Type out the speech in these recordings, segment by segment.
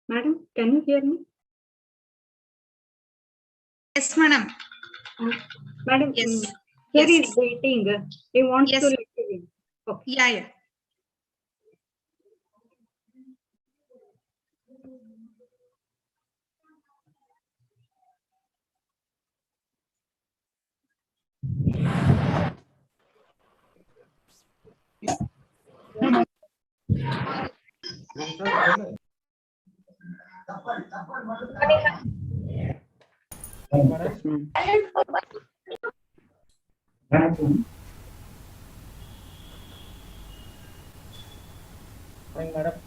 Madam, can you hear me? Yes, madam. Madam, Yes. here Yes. is waiting. He wants Yes. to let you in. Okay. Yeah. Madam.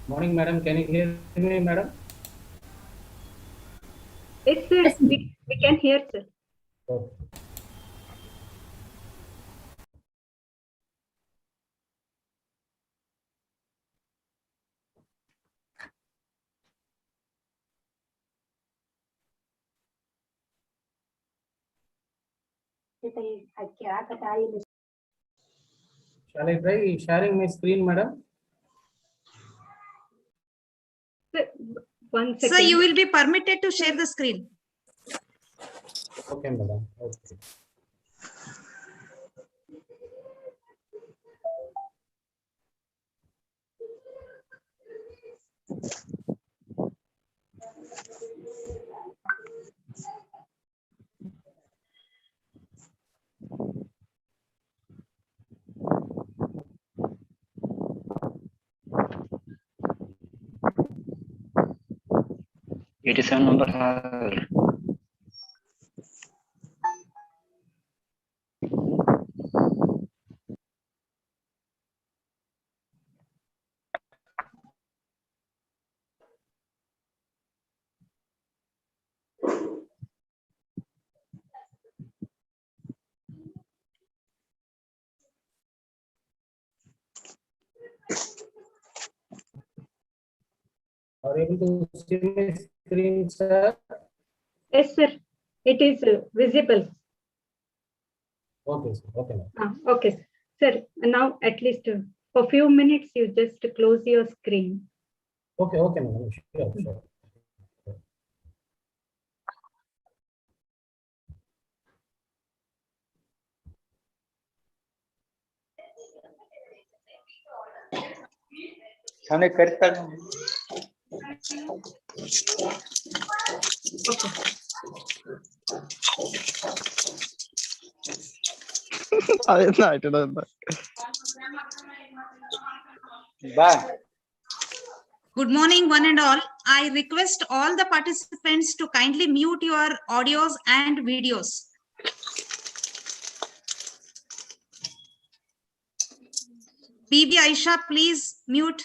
Morning, madam. Can you hear me, madam? Yes, sir. We can hear, sir. Okay. Shall I try sharing my screen, madam? Sir, 1 second. Sir, you will be permitted to share the screen. Okay, madam. Okay. Eighty-seven number. Are you able to see my screen, sir? Yes, sir. It is visible. Okay, sir. Okay, madam. Okay, sir. Sir, now at least for few minutes, you just close your screen. Okay, okay, madam. Sure. हमने करता Good morning, one and all. I request all the participants to kindly mute your audios and videos. BB Aisha, please mute.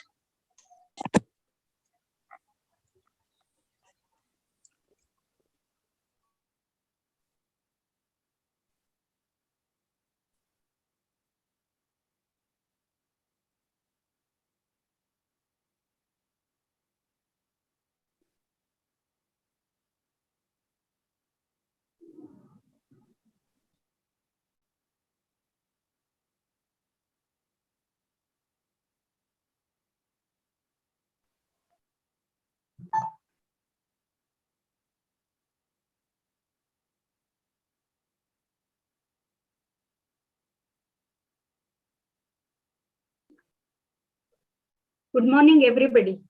Good morning, everybody.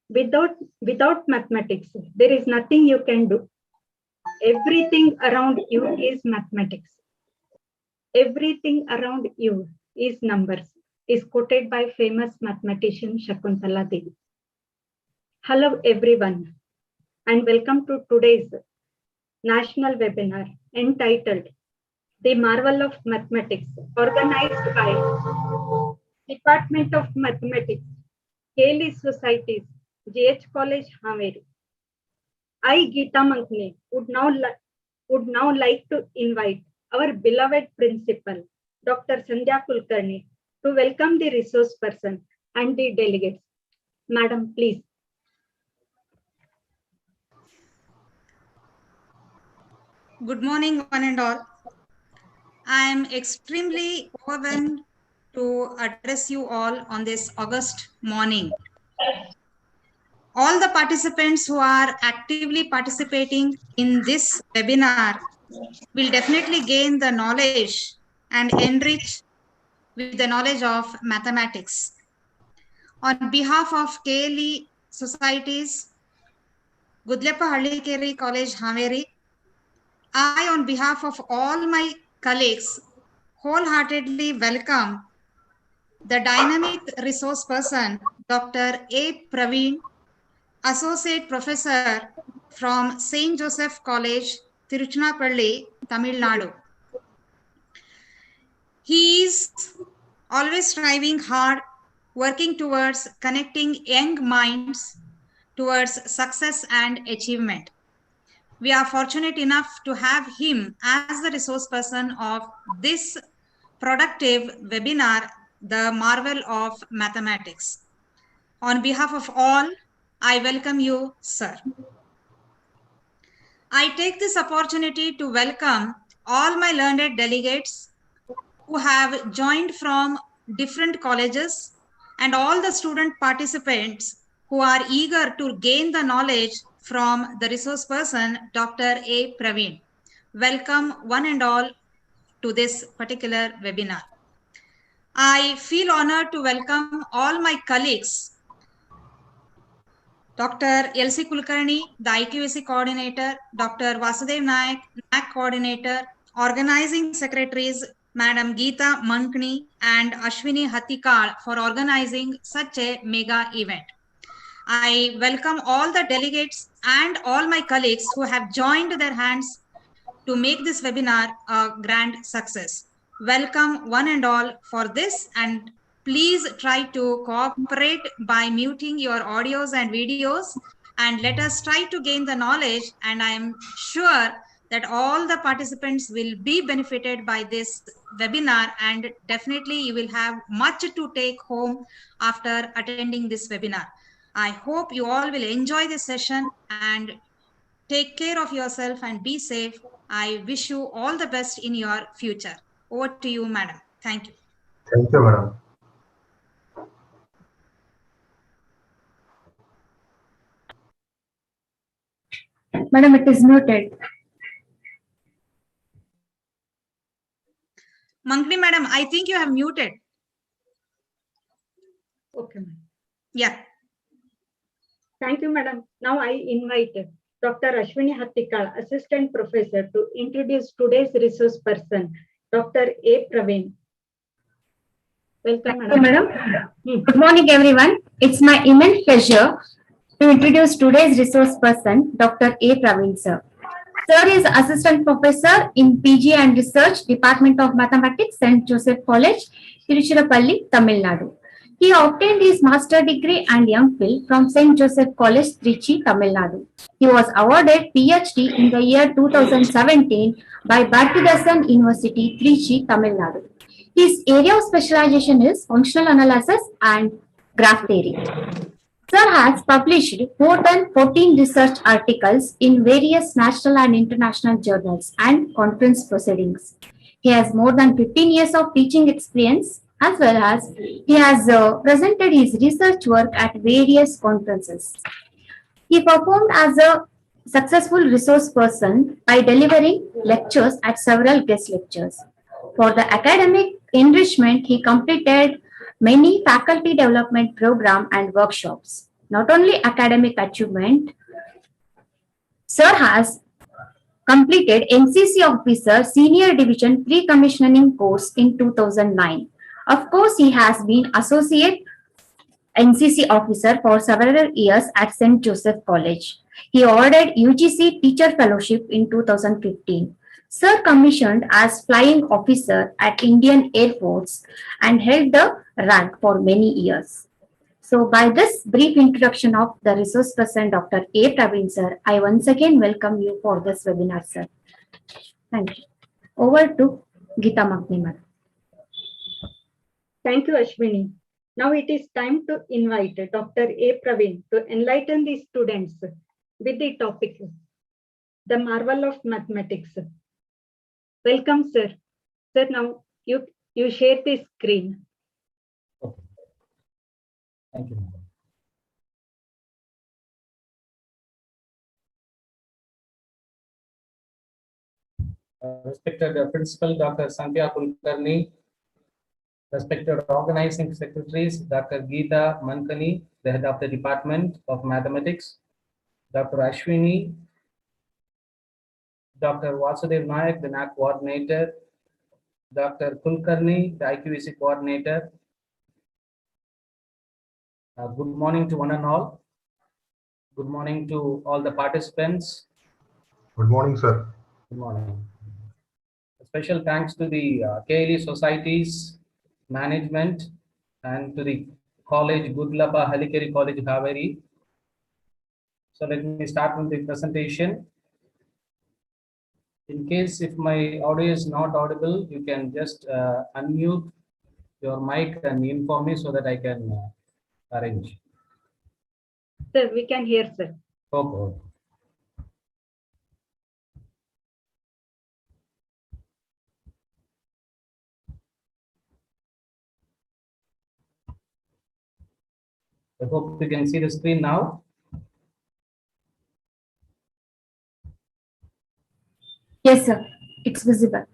Without mathematics, there is nothing you can do. Everything around you is mathematics. Everything around you is numbers, is quoted by famous mathematician Shakuntala Devi. Hello, everyone, and welcome to today's national webinar entitled The Marvel of Mathematics, organized by Department of Mathematics, Haley Societies, JH College, Haveri. I, Geeta Mankne, would now would now like to invite our beloved principal, Dr. Sandhya Kulkarni, to welcome the resource person and the delegates. Madam, please. Good morning, one and all. I am extremely overwhelmed to address you all on this August morning. All the participants who are actively participating in this webinar will definitely gain the knowledge and enrich with the knowledge of mathematics. On behalf of KLE Societies, Gudlepa Hallikeri College, Haveri, I, on behalf of all my colleagues, wholeheartedly welcome the dynamic resource person, Dr. A. Praveen, Associate Professor from St. Joseph College, Tiruchinappalli, Tamil Nadu. He is always striving hard, working towards connecting young minds towards success and achievement. We are fortunate enough to have him as the resource person of this productive webinar, The Marvel of Mathematics. On behalf of all, I welcome you, sir. I take this opportunity to welcome all my learned delegates who have joined from different colleges and all the student participants who are eager to gain the knowledge from the resource person, Dr. A. Praveen. Welcome one and all to this particular webinar. I feel honored to welcome all my colleagues, Dr. L.C. Kulkarni, the IQAC coordinator, Dr. Vasudev Nayak, NAC coordinator, organizing secretaries, Madam Geeta Mankni and Ashwini Hatikal for organizing such a mega event. I welcome all the delegates and all my colleagues who have joined their hands to make this webinar a grand success. Welcome one and all for this, and please try to cooperate by muting your audios and videos, and let us try to gain the knowledge, and I am sure that all the participants will be benefited by this webinar, and definitely you will have much to take home after attending this webinar. I hope you all will enjoy this session and take care of yourself and be safe. I wish you all the best in your future. Over to you, madam. Thank you. Thank you, madam. Madam, it is muted. Mankni madam, I think you have muted. Okay, madam. Yeah. Thank you, madam. Now I invite Dr. Ashwini Hatikal, Assistant Professor, to introduce today's resource person, Dr. A. Praveen. Welcome, Thank madam. you, madam. Good morning, everyone. It's my immense pleasure to introduce today's resource person, Dr. A. Praveen, sir. Sir is Assistant Professor in PG and Research, Department of Mathematics, St. Joseph College, Tiruchirappalli, Tamil Nadu. He obtained his master degree and MPhil from St. Joseph College, Trichy, Tamil Nadu. He was awarded PhD in the year 2017 by Bharathidasan University, Trichy, Tamil Nadu. His area of specialization is functional analysis and graph theory. Sir has published more than 14 research articles in various national and international journals and conference proceedings. He has more than 15 years of teaching experience, as well as he has presented his research work at various conferences. He performed as a successful resource person by delivering lectures at several guest lectures. For the academic enrichment, he completed many faculty development program and workshops. Not only academic achievement, Sir has completed NCC Officer Senior Division Pre-Commissioning course in 2009. Of course, he has been Associate NCC Officer for several years at St. Joseph College. He awarded UGC Teacher Fellowship in 2015. Sir commissioned as Flying Officer at Indian Air Force and held the rank for many years. So by this brief introduction of the resource person, Dr. A. Praveen, sir, I once again welcome you for this webinar, sir. Thank you. Over to Geeta Magnimar. Thank you, Ashwini. Now it is time to invite Dr. A. Praveen to enlighten the students with the topic, The Marvel of Mathematics. Welcome, sir. Sir, now you share the screen. Okay. Thank you, madam. Respected Principal Dr. Sandhya Kulkarni, respected organizing secretaries, Dr. Geeta Mankani, the head of the Department of Mathematics, Dr. Ashwini, Dr. Vasudev Nayak, the NAC coordinator, Dr. Kulkarni, the IQAC coordinator. Good morning to one and all. Good morning to all the participants. Good morning, sir. Good morning. A special thanks to the KLE Society's management and to the college, Gudlapa Halikeri College, Haveri. So let me start with the presentation. In case if my audio is not audible, you can just unmute your mic and inform me so that I can arrange. Sir, we can hear, sir. Okay. I hope you can see the screen now. Yes, sir. It's visible.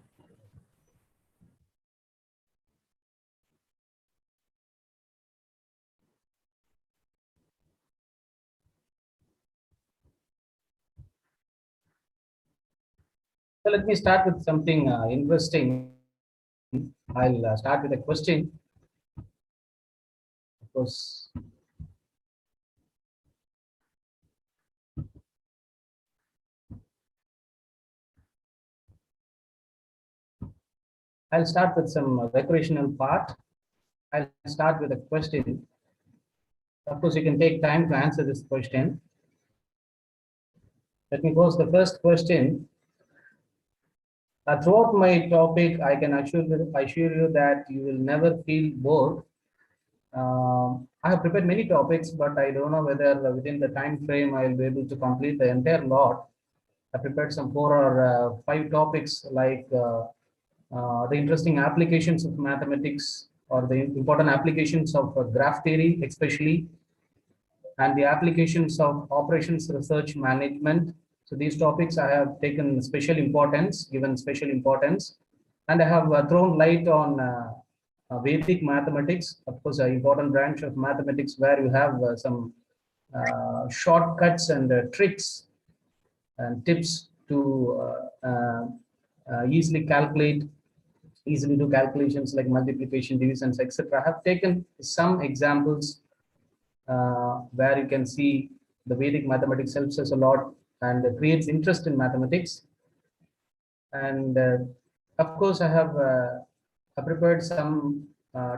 So let me start with something interesting. I'll start with a question. Of course, I'll start with some recreational part. I'll start with a question. Of course, you can take time to answer this question. Let me pose the first question. Throughout my topic, I can assure you that you will never feel bored. I have prepared many topics, but I don't know whether within the time frame I will be able to complete the entire lot. I prepared some 4 or 5 topics like the interesting applications of mathematics or the important applications of graph theory, especially, and the applications of operations research management. So these topics I have taken special importance, given special importance, and I have thrown light on Vedic mathematics, of course, an important branch of mathematics where you have some shortcuts and tricks and tips to easily do calculations like multiplication, divisions, etc. I have taken some examples where you can see the Vedic mathematics helps us a lot and creates interest in mathematics. And of course, I have prepared some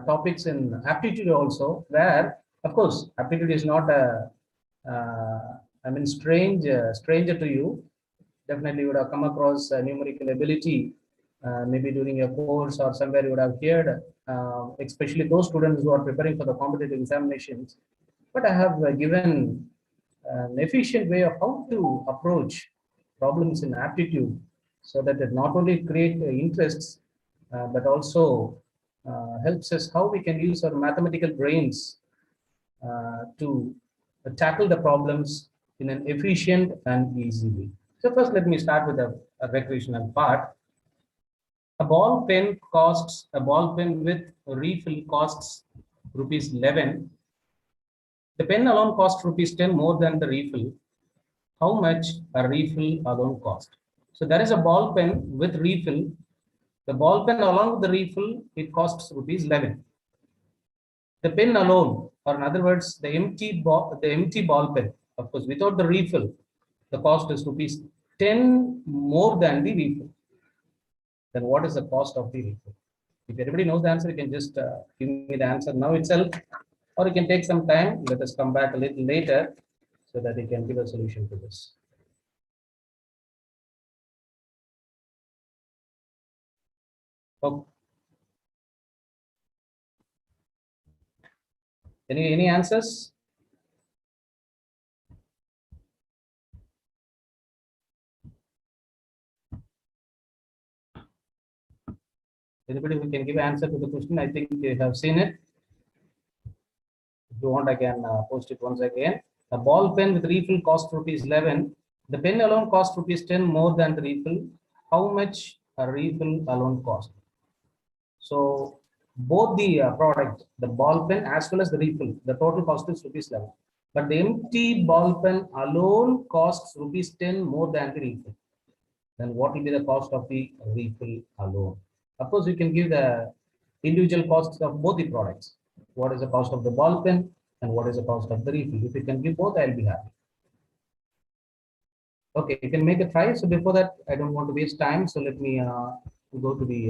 topics in aptitude also, where of course aptitude is not a stranger to you. Definitely you would have come across numerical ability maybe during a course or somewhere you would have heard, especially those students who are preparing for the competitive examinations. But I have given an efficient way of how to approach problems in aptitude so that it not only create interests, but also helps us how we can use our mathematical brains to tackle the problems in an efficient and easy way. So first, let me start with a recreational part. A ball pen with refill costs rupees 11. The pen alone costs rupees 10 more than the refill. How much a refill alone cost? So there is a ball pen with refill. The ball pen along with the refill, it costs rupees 11. The pen alone, or in other words, the empty ball pen, of course, without the refill, the cost is rupees 10 more than the refill. Then what is the cost of the refill? If everybody knows the answer, you can just give me the answer now itself, or you can take some time. Let us come back a little later so that you can give a solution to this. Okay. Any answers? Anybody who can give answer to the question? I think you have seen it. If you want, I can post it once again. A ball pen with refill cost ₹11. The pen alone cost ₹10 more than the refill. How much a refill alone cost? So both the product, the ball pen as well as the refill, the total cost is ₹11. But the empty ball pen alone costs ₹10 more than the refill. Then what will be the cost of the refill alone? Of course, you can give the individual costs of both the products. What is the cost of the ball pen and what is the cost of the refill? If you can give both, I'll be happy. Okay, you can make a try. So before that, I don't want to waste time. So let me go to the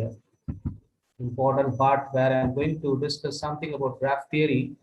important part where I'm going to discuss something about graph theory.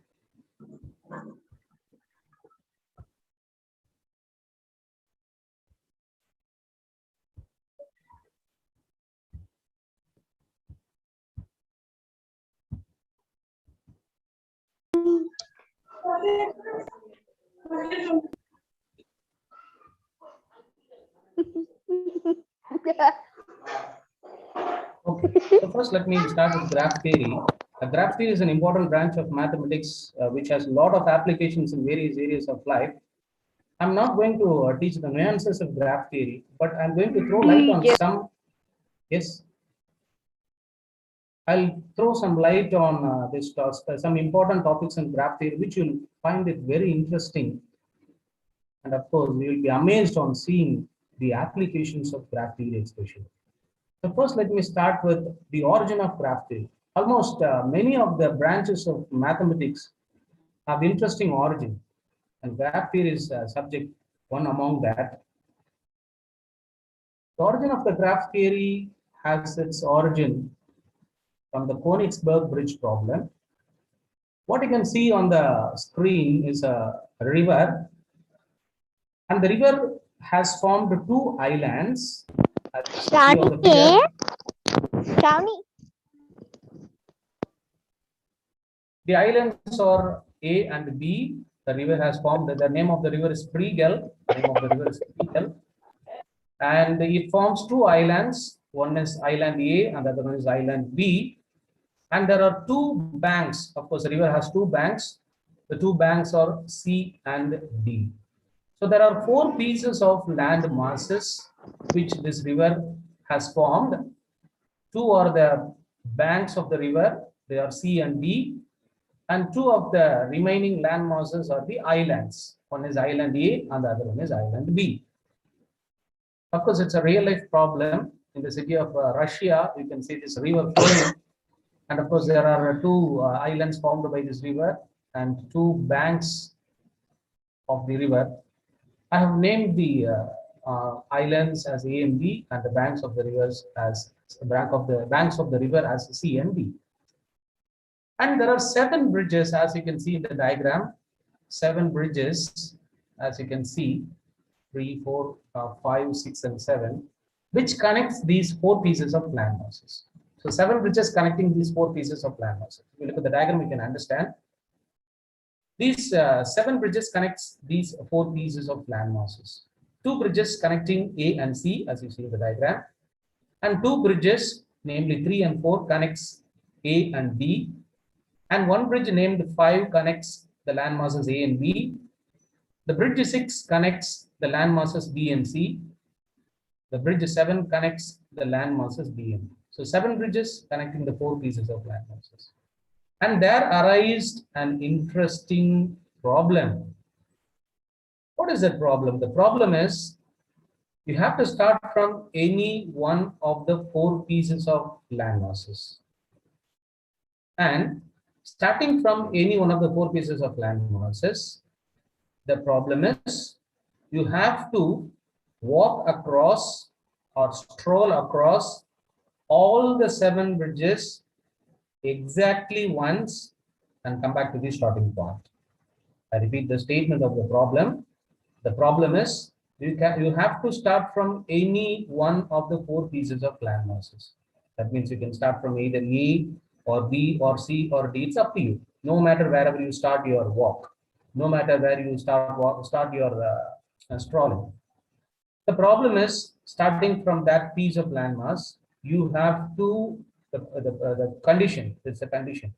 Okay, so first let me start with graph theory. Graph theory is an important branch of mathematics which has a lot of applications in various areas of life. I'm not going to teach the nuances of graph theory, but I'm going to throw light on some. Yes, I'll throw some light on this some important topics in graph theory, which you'll find it very interesting. And of course, we will be amazed on seeing the applications of graph theory especially. So first, let me start with the origin of graph theory. Almost many of the branches of mathematics have interesting origin, and graph theory is subject one among that. The origin of the graph theory has its origin from the Königsberg Bridge problem. What you can see on the screen is a river, and the river has formed two islands. As you see on the figure. The islands are A and B. The river has formed. The name of the river is Priegel. The name of the river is Priegel, and it forms two islands. One is island A, and the other one is island B. And there are two banks. Of course, the river has two banks. The two banks are C and D. So there are four pieces of land masses which this river has formed. Two are the banks of the river. They are C and D. And two of the remaining land masses are the islands. One is island A and the other one is island B. Of course, it's a real life problem. In the city of Russia, you can see this river flowing. And of course, there are two islands formed by this river and two banks of the river. I have named the islands as A and B and the banks of the rivers as the banks of the river as C and D. And there are 7 bridges, as you can see in the diagram. 7 bridges, as you can see, 3, 4, 5, 6, and 7, which connects these 4 pieces of land masses. So 7 bridges connecting these 4 pieces of land masses. If you look at the diagram, you can understand. These 7 bridges connects these 4 pieces of land masses. 2 bridges connecting A and C, as you see in the diagram, and 2 bridges, namely 3 and 4, connects A and B, and 1 bridge named 5 connects the land masses A and B. The bridge 6 connects the land masses B and C. The bridge 7 connects the land masses B and B. So 7 bridges connecting the 4 pieces of land masses. And there arose an interesting problem. What is that problem? The problem is you have to start from any one of the 4 pieces of land masses. And starting from any one of the 4 pieces of land masses, the problem is you have to walk across or stroll across all the 7 bridges exactly once and come back to the starting point. I repeat the statement of the problem. The problem is you have to start from any one of the 4 pieces of land masses. That means you can start from either A or B or C or D. It's up to you. No matter wherever you start your walk, no matter where you start your strolling. The problem is starting from that piece of landmass, you have to, the condition, it's a condition.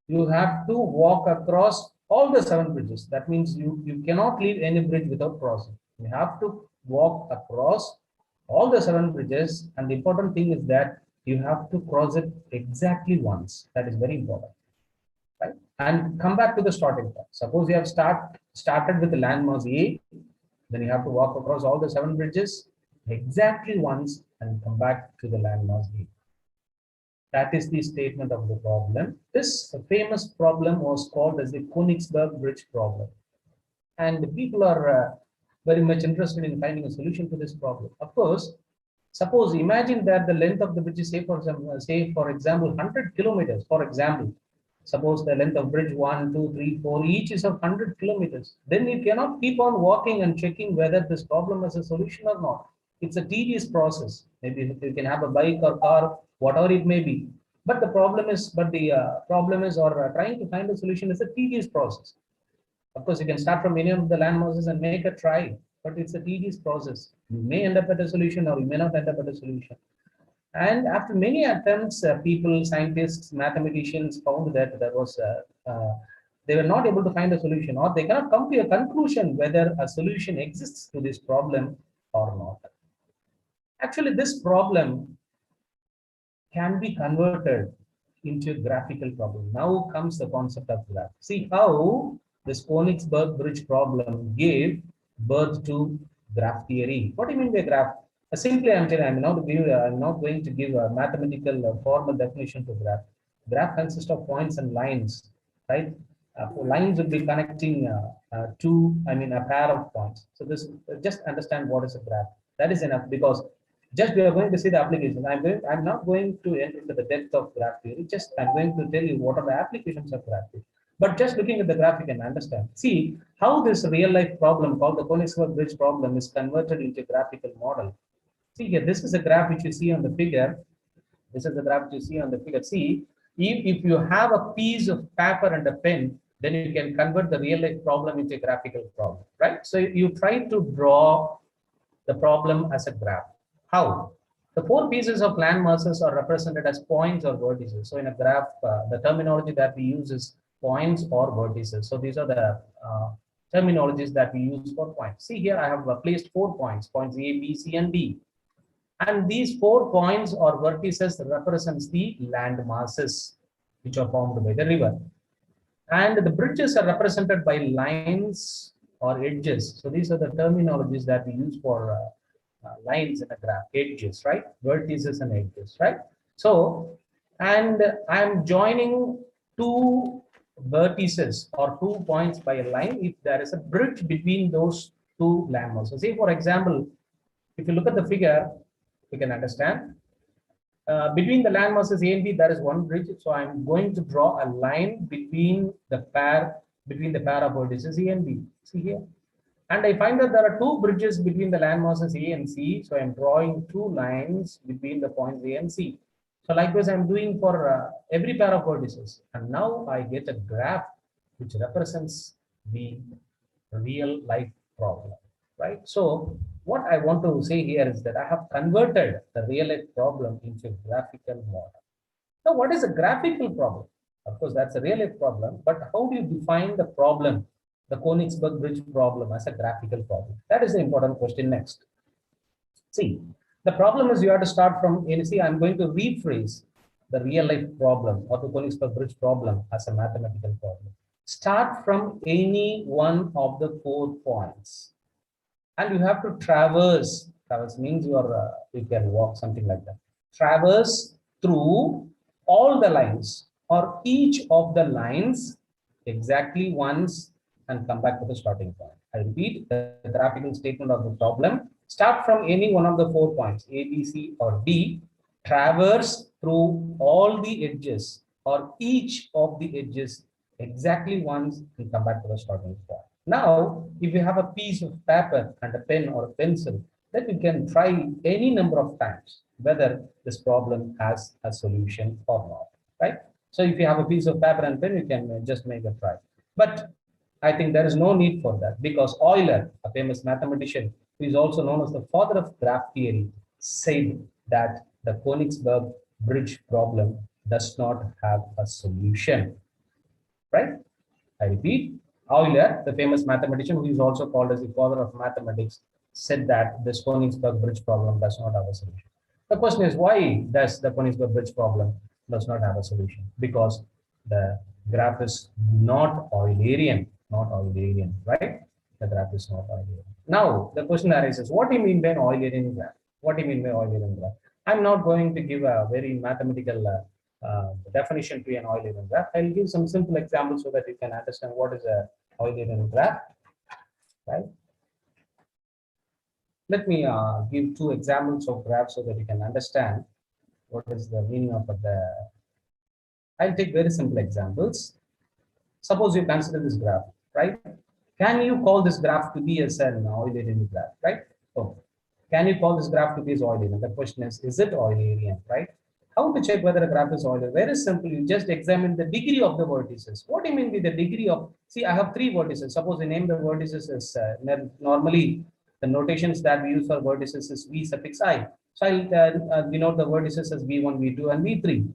You have to walk across all the 7 bridges. That means you cannot leave any bridge without crossing. You have to walk across all the 7 bridges. And the important thing is that you have to cross it exactly once. That is very important. Right? And come back to the starting point. Suppose you have started with the landmass A, then you have to walk across all the 7 bridges exactly once and come back to the landmass B. That is the statement of the problem. This famous problem was called as the Königsberg Bridge problem. And the people are very much interested in finding a solution to this problem. Of course, suppose imagine that the length of the bridge is say for example 100 kilometers. For example, suppose the length of bridge 1, 2, 3, 4, each is of 100 kilometers. Then you cannot keep on walking and checking whether this problem has a solution or not. It's a tedious process. Maybe you can have a bike or car, whatever it may be. But the problem is, trying to find a solution is a tedious process. Of course, you can start from any of the landmasses and make a try, but it's a tedious process. You may end up at a solution or you may not end up at a solution. And after many attempts, people, scientists, mathematicians found that they were not able to find a solution, or they cannot come to a conclusion whether a solution exists to this problem or not. Actually, this problem can be converted into a graphical problem. Now comes the concept of graph. See how this Königsberg Bridge problem gave birth to graph theory. What do you mean by graph? Simply, I'm not going to give a mathematical formal definition to graph. Graph consists of points and lines, right? Lines will be connecting a pair of points. So this, just understand what is a graph. That is enough, because just we are going to see the application. I'm not going to enter into the depth of graph theory. Just I'm going to tell you what are the applications of graph theory. But just looking at the graph, you can understand. See how this real life problem called the Königsberg Bridge problem is converted into a graphical model. See here, this is a graph which you see on the figure. This is the graph you see on the figure. See, if you have a piece of paper and a pen, then you can convert the real life problem into a graphical problem, right? So you try to draw the problem as a graph. How? The 4 pieces of land masses are represented as points or vertices. So in a graph, the terminology that we use is points or vertices. So these are the terminologies that we use for points. See here, I have placed 4 points, points A, B, C, and D. And these 4 points or vertices represents the land masses which are formed by the river. And the bridges are represented by lines or edges. So these are the terminologies that we use for lines in a graph, edges, right? Vertices and edges, right? So, and I'm joining 2 vertices or 2 points by a line if there is a bridge between those 2 landmasses. So say, for example, if you look at the figure, you can understand. Between the landmasses A and B, there is 1 bridge. So I'm going to draw a line between the pair of vertices A and B. See here. And I find that there are 2 bridges between the landmasses A and C. So I'm drawing 2 lines between the points A and C. So likewise, I'm doing for every pair of vertices. And now I get a graph which represents the real life problem, right? So what I want to say here is that I have converted the real life problem into a graphical model. Now, what is a graphical problem? Of course, that's a real life problem, but how do you define the problem, the Königsberg Bridge problem, as a graphical problem? That is the important question next. See, the problem is you have to start from, I'm going to rephrase the real life problem or the Königsberg Bridge problem as a mathematical problem. Start from any one of the 4 points. And you have to traverse means you can walk, something like that. Traverse through all the lines or each of the lines exactly once and come back to the starting point. I repeat the graphical statement of the problem. Start from any one of the 4 points, A, B, C, or D. Traverse through all the edges or each of the edges exactly once and come back to the starting point. Now, if you have a piece of paper and a pen or a pencil, then you can try any number of times whether this problem has a solution or not, right? So if you have a piece of paper and pen, you can just make a try. But I think there is no need for that, because Euler, a famous mathematician who is also known as the father of graph theory, said that the Königsberg bridge problem does not have a solution, right? I repeat, Euler, the famous mathematician who is also called as the father of mathematics, said that this Königsberg bridge problem does not have a solution. The question is, why does the Königsberg bridge problem does not have a solution? Because the graph is not Eulerian, right? The graph is not Eulerian. Now, the question arises, what do you mean by Eulerian graph? What do you mean by Eulerian graph? I'm not going to give a very mathematical definition to an Eulerian graph. I'll give some simple examples so that you can understand what is a Eulerian graph, right? Let me give two examples of graphs so that you can understand what is the meaning of the. I'll take very simple examples. Suppose you consider this graph, right? Can you call this graph to be as an Eulerian graph, right? Oh, can you call this graph to be as Eulerian? The question is it Eulerian, right? How to check whether a graph is Eulerian? Very simple. You just examine the degree of the vertices. What do you mean by the degree of? See, I have three vertices. Suppose I name the vertices as normally the notations that we use for vertices is v suffix I. So I'll denote the vertices as v1, v2, and v3.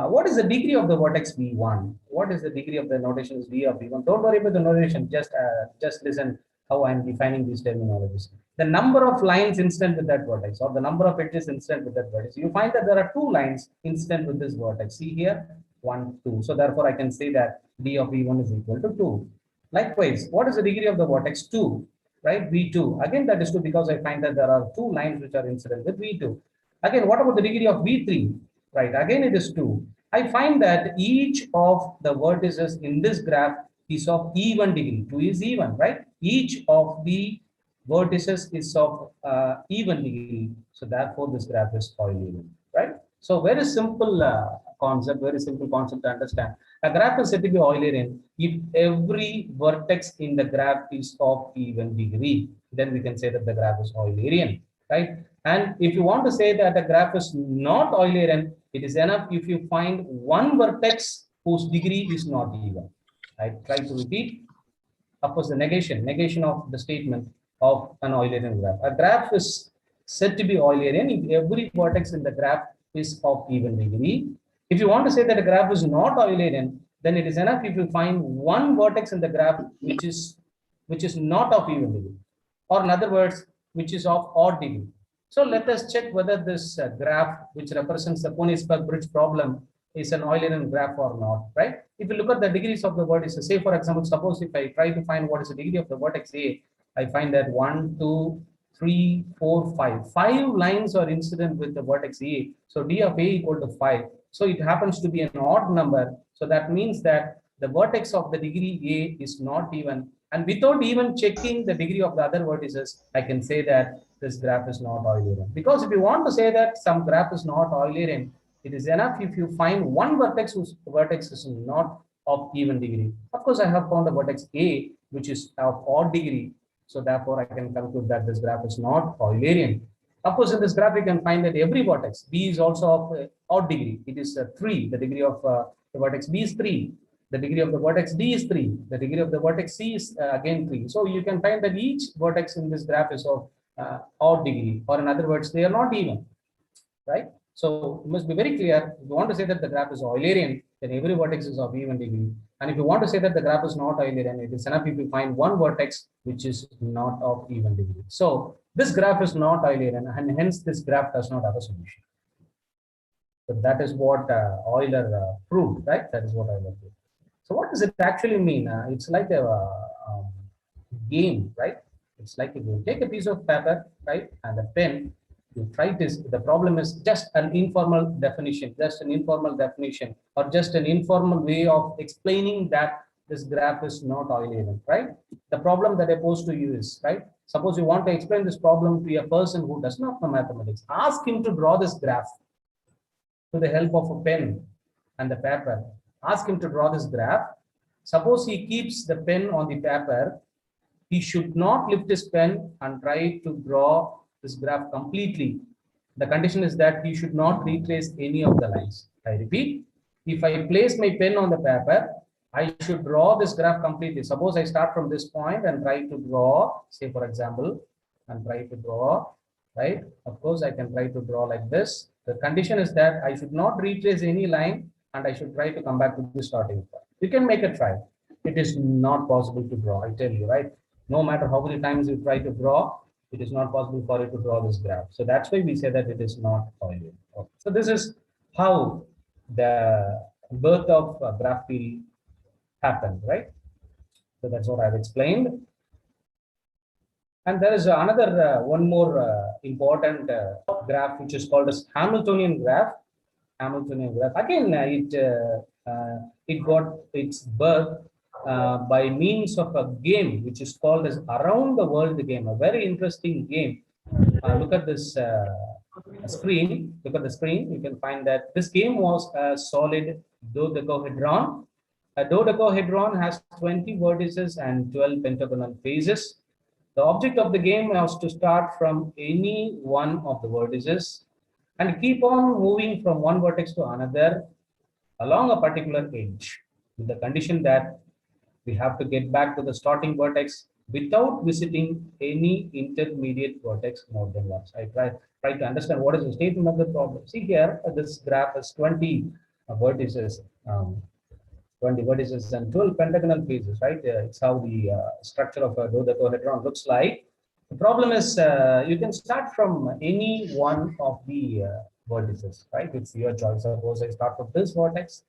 What is the degree of the vertex v1? What is the degree of the notation is v of v1? Don't worry about the notation. Just listen how I'm defining these terminologies. The number of lines incident with that vertex, or the number of edges incident with that vertex. You find that there are two lines incident with this vertex. See here, 1, 2. So therefore, I can say that d of v1 is equal to 2. Likewise, what is the degree of the vertex 2? Right, v2. Again, that is 2 because I find that there are two lines which are incident with v2. Again, what about the degree of v3? Right, again it is 2. I find that each of the vertices in this graph is of even degree. 2 is even, right? Each of the vertices is of even degree. So therefore, this graph is Eulerian, right? So very simple concept to understand. A graph is said to be Eulerian if every vertex in the graph is of even degree. Then we can say that the graph is Eulerian, right? And if you want to say that the graph is not Eulerian, it is enough if you find one vertex whose degree is not even. I try to repeat. Of course, the negation of the statement of an Eulerian graph. A graph is said to be Eulerian if every vertex in the graph is of even degree. If you want to say that a graph is not Eulerian, then it is enough if you find one vertex in the graph which is not of even degree, or in other words, which is of odd degree. So let us check whether this graph, which represents the Königsberg bridge problem, is an Eulerian graph or not, right? If you look at the degrees of the vertices, say for example, suppose if I try to find what is the degree of the vertex A, I find that 1, 2, 3, 4, 5. 5 lines are incident with the vertex A. So d of A equal to 5. So it happens to be an odd number. So that means that the vertex of the degree A is not even. And without even checking the degree of the other vertices, I can say that this graph is not Eulerian. Because if you want to say that some graph is not Eulerian, it is enough if you find one vertex whose vertex is not of even degree. Of course, I have found a vertex A which is of odd degree. So therefore, I can conclude that this graph is not Eulerian. Of course, in this graph, you can find that every vertex B is also of odd degree. It is 3. The degree of the vertex B is 3. The degree of the vertex D is 3. The degree of the vertex C is again 3. So you can find that each vertex in this graph is of odd degree, or in other words, they are not even, right? So you must be very clear. If you want to say that the graph is Eulerian, then every vertex is of even degree. And if you want to say that the graph is not Eulerian, it is enough if you find one vertex which is not of even degree. So this graph is not Eulerian, and hence this graph does not have a solution. So that is what Euler proved, right? That is what Euler proved. So what does it actually mean? It's like a game, right? It's like if you take a piece of paper, right, and a pen, you try this. The problem is just an informal definition, or just an informal way of explaining that this graph is not Eulerian, right? The problem that I pose to you is, right, suppose you want to explain this problem to a person who does not know mathematics. Ask him to draw this graph with the help of a pen and the paper. Ask him to draw this graph. Suppose he keeps the pen on the paper, he should not lift his pen and try to draw this graph completely, the condition is that he should not retrace any of the lines. I repeat, if I place my pen on the paper, I should draw this graph completely. Suppose I start from this point and try to draw, say for example, and try to draw, right? Of course, I can try to draw like this. The condition is that I should not retrace any line and I should try to come back to the starting point. You can make a try. It is not possible to draw, I tell you, right? No matter how many times you try to draw, it is not possible for you to draw this graph. So that's why we say that it is not Eulian. Okay. So this is how the birth of graph theory happened, right? So that's what I've explained. And there is another one more important graph which is called as Hamiltonian graph. Hamiltonian graph. Again, it got its birth by means of a game which is called as Around the World game, a very interesting game. Look at this screen. Look at the screen. You can find that this game was a solid dodecahedron. A dodecahedron has 20 vertices and 12 pentagonal faces. The object of the game was to start from any one of the vertices and keep on moving from one vertex to another along a particular edge, with the condition that we have to get back to the starting vertex without visiting any intermediate vertex more than once. I try to understand what is the statement of the problem. See here, this graph has 20 vertices. 20 vertices and 12 pentagonal faces, right? It's how the structure of a dodecahedron looks like. The problem is you can start from any one of the vertices, right? It's your choice. Suppose I start from this vertex,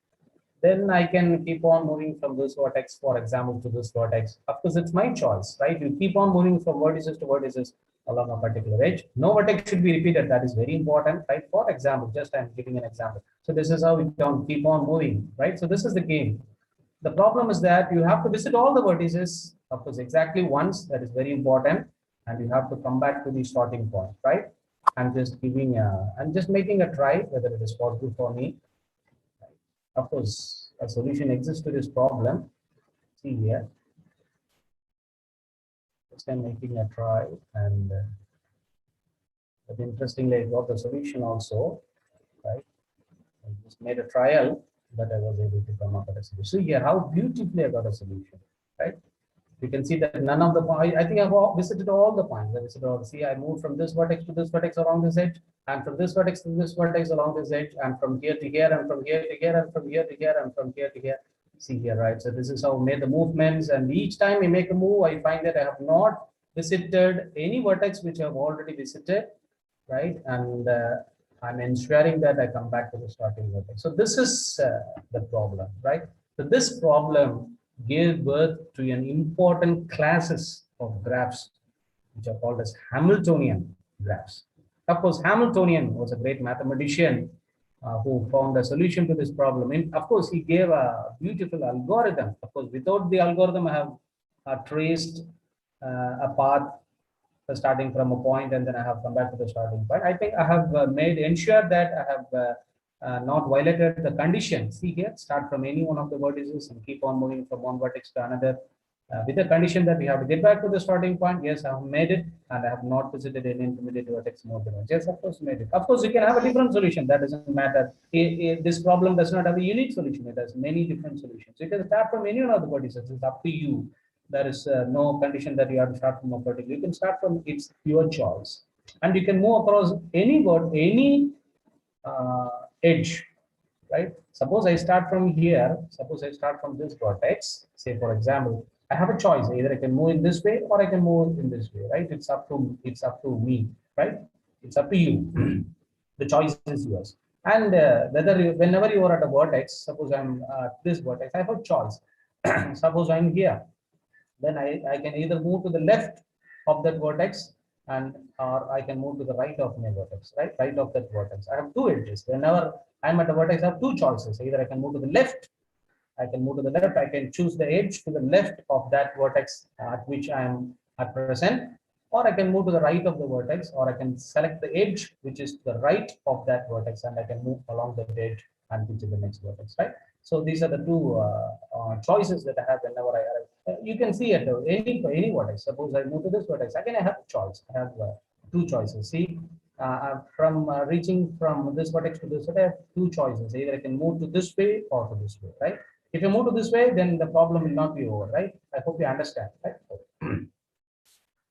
then I can keep on moving from this vertex, for example, to this vertex. Of course, it's my choice, right? You keep on moving from vertices to vertices along a particular edge. No vertex should be repeated. That is very important, right? For example, just I'm giving an example. So this is how we can keep on moving, right? So this is the game. The problem is that you have to visit all the vertices, of course, exactly once. That is very important. And you have to come back to the starting point, right? I'm just making a try whether it is possible for me. Of course, a solution exists to this problem. See here. Just I'm making a try, and but interestingly, I got the solution also, right? I just made a trial, but I was able to come up with a solution. See here how beautifully I got a solution, right? You can see that none of the points, I think I've visited all the points. I visited all. See, I moved from this vertex to this vertex along this edge, and from this vertex to this vertex along this edge, and from here to here, and from here to here, and from here to here, and from here to here. See here, right? So this is how I made the movements, and each time I make a move, I find that I have not visited any vertex which I have already visited, right? And I'm ensuring that I come back to the starting vertex. So this is the problem, right? So this problem gave birth to an important classes of graphs which are called as Hamiltonian graphs. Of course, Hamiltonian was a great mathematician who found a solution to this problem. And of course, he gave a beautiful algorithm. Of course, without the algorithm, I have traced a path starting from a point, and then I have come back to the starting point. I think I have ensured that I have not violated the condition. See here, start from any one of the vertices and keep on moving from one vertex to another with the condition that we have to get back to the starting point. Yes, I have made it, and I have not visited any intermediate vertex more than once. Yes, of course, made it. Of course, you can have a different solution. That doesn't matter. This problem does not have a unique solution. It has many different solutions. You can start from any one of the vertices. It's up to you. There is no condition that you have to start from a particular. You can start from, it's your choice, and you can move across any edge, right? Suppose I start from here. Suppose I start from this vertex. Say for example, I have a choice. Either I can move in this way or I can move in this way, right? It's up to me, right? It's up to you. The choice is yours. And whenever you are at a vertex, suppose I'm at this vertex, I have a choice. Suppose I'm here. Then I can either move to the left of that vertex, or I can move to the right of my vertex, right of that vertex. I have two edges. Whenever I'm at a vertex, I have two choices. Either I can move to the left, I can choose the edge to the left of that vertex at which I am at present, or I can move to the right of the vertex, or I can select the edge which is to the right of that vertex, and I can move along the edge and reach the next vertex, right? So these are the two choices that I have whenever I arrive. You can see at any vertex. Suppose I move to this vertex, again I have a choice. I have two choices. See, from reaching from this vertex to this vertex, I have two choices. Either I can move to this way or to this way, right? If you move to this way, then the problem will not be over, right? I hope you understand, right?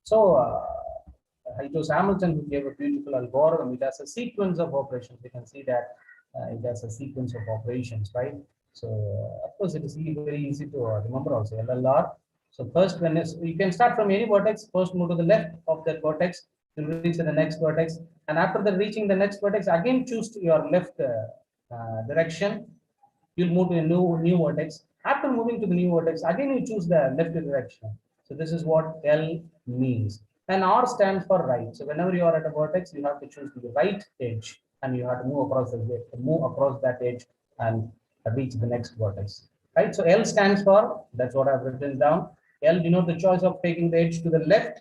So it was Hamilton who gave a beautiful algorithm. It has a sequence of operations. We can see that it has a sequence of operations, right? So of course, it is very easy to remember also LLR. So first, when you can start from any vertex, first move to the left of that vertex, you'll reach the next vertex, and after the reaching the next vertex, again choose to your left direction. You'll move to a new vertex. After moving to the new vertex, again you choose the left direction. So this is what L means. And R stands for right. So whenever you are at a vertex, you have to choose the right edge, and you have to move across that edge and reach the next vertex. Right. So L stands for, that's what I've written down. L denote the choice of taking the edge to the left,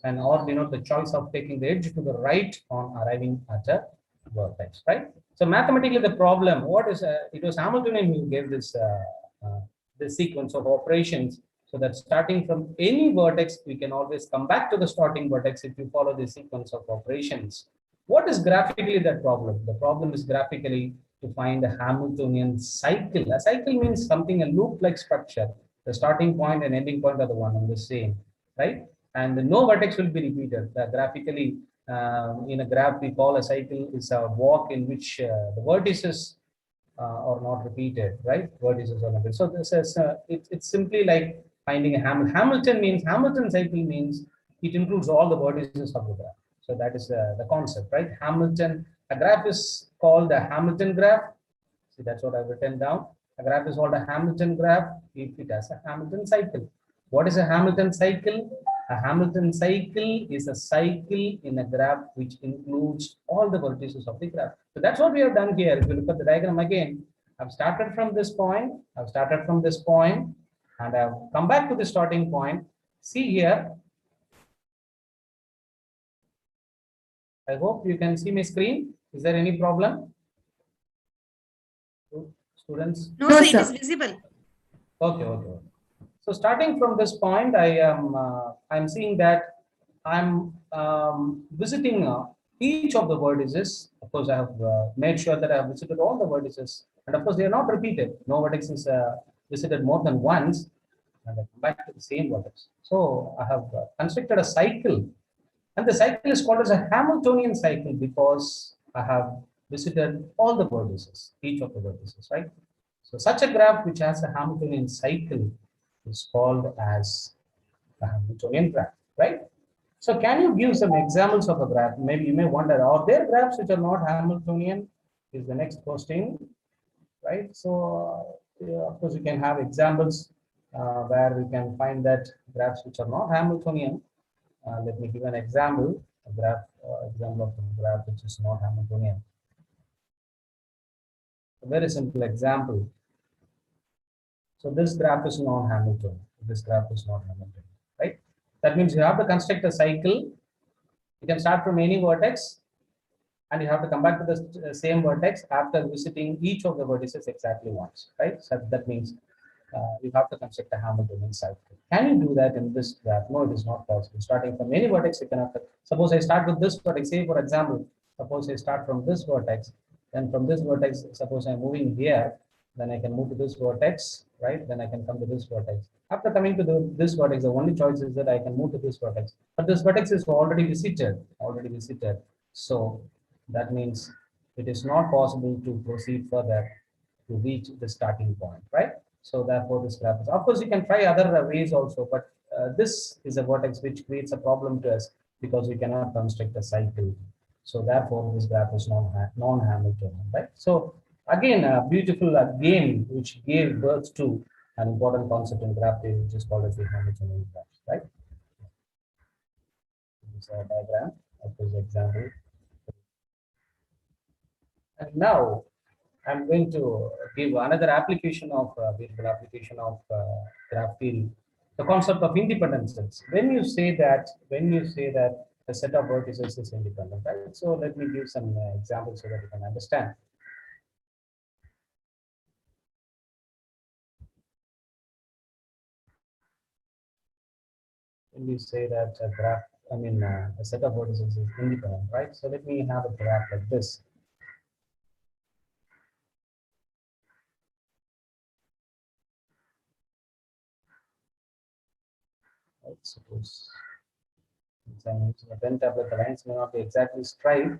and R denote the choice of taking the edge to the right on arriving at a vertex. Right. So mathematically, the problem, what is it was Hamiltonian who gave this sequence of operations, so that starting from any vertex, we can always come back to the starting vertex if you follow the sequence of operations. What is graphically that problem? The problem is graphically to find a Hamiltonian cycle. A cycle means something, a loop-like structure. The starting point and ending point are the one and the same, right? And no vertex will be repeated. Graphically, in a graph, we call a cycle is a walk in which the vertices are not repeated, right? Vertices are not repeated. So this is it's simply like finding a Hamilton cycle means it includes all the vertices of the graph. So that is the concept, right? A graph is called a Hamilton graph. See, that's what I've written down. A graph is called a Hamilton graph if it has a Hamilton cycle. What is a Hamilton cycle? A Hamilton cycle is a cycle in a graph which includes all the vertices of the graph. So that's what we have done here. If you look at the diagram again, I've started from this point, and I've come back to the starting point. See here. I hope you can see my screen. Is there any problem? Students? No, No, sir, it sir. is visible. Okay. So starting from this point, I'm seeing that I'm visiting each of the vertices. Of course, I have made sure that I have visited all the vertices, and of course, they are not repeated. No vertex is visited more than once, and I come back to the same vertex. So I have constructed a cycle, and the cycle is called as a Hamiltonian cycle because I have visited all the vertices, each of the vertices, right? So such a graph which has a Hamiltonian cycle is called as a Hamiltonian graph, right? So can you give some examples of a graph? Maybe you may wonder, are there graphs which are not Hamiltonian? Is the next question, right? So yeah, of course, you can have examples where we can find that graphs which are not Hamiltonian. Let me give an example, example of a graph which is not Hamiltonian. A very simple example. So this graph is non-Hamiltonian. This graph is not Hamiltonian, right? That means you have to construct a cycle. You can start from any vertex, and you have to come back to the same vertex after visiting each of the vertices exactly once, right? So that means you have to construct a Hamiltonian cycle. Can you do that in this graph? No, it is not possible. Starting from any vertex, you cannot. Suppose I start with this vertex. Say, for example, suppose I start from this vertex. Then from this vertex, suppose I'm moving here. Then I can move to this vertex, right? Then I can come to this vertex. After coming to this vertex, the only choice is that I can move to this vertex. But this vertex is already visited. So that means it is not possible to proceed further to reach the starting point, right? So therefore, this graph is. Of course, you can try other ways also, but this is a vertex which creates a problem to us because we cannot construct a cycle. So therefore, this graph is non-Hamiltonian, right? So again, a beautiful game which gave birth to an important concept in graph theory, which is called as the Hamiltonian graph, right? This is a diagram of this example. And now I'm going to give another application of beautiful application of graph theory, the concept of independent sets. When you say that a set of vertices is independent, right? So let me give some examples so that you can understand. When we say that a graph I mean, a set of vertices is independent, right? So let me have a graph like this. Right, suppose I'm using a pen tablet, the lines may not be exactly straight.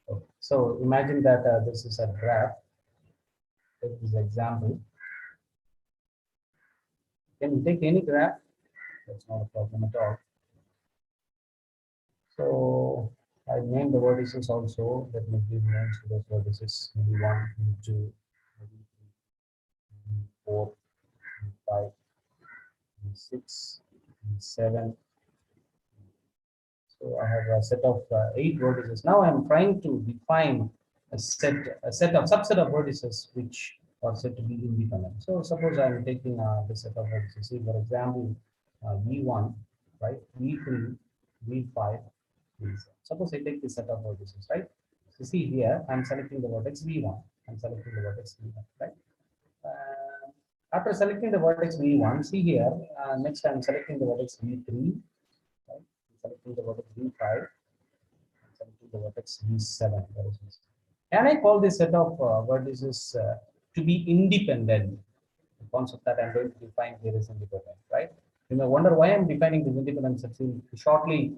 Okay. So imagine that this is a graph. Take this example. Can you take any graph? That's not a problem at all. So I named the vertices also. Let me give names to those vertices. Maybe 1, maybe 2, maybe 3, maybe 4, maybe 5, maybe 6, maybe 7. So I have a set of 8 vertices. Now I'm trying to define a subset of vertices which are said to be independent. So suppose I'm taking the set of vertices. See, for example, V1, right? V3, V5. Suppose I take this set of vertices, right? So see here, I'm selecting the vertex V1. I'm selecting the vertex V1, right? After selecting the vertex V1, see here, next I'm selecting the vertex V3. Right? Selecting the vertex V5, selecting the vertex V7. Can I call this set of vertices to be independent? The concept that I'm going to define here is independent, right? You may wonder why I'm defining this independent sets. To shortly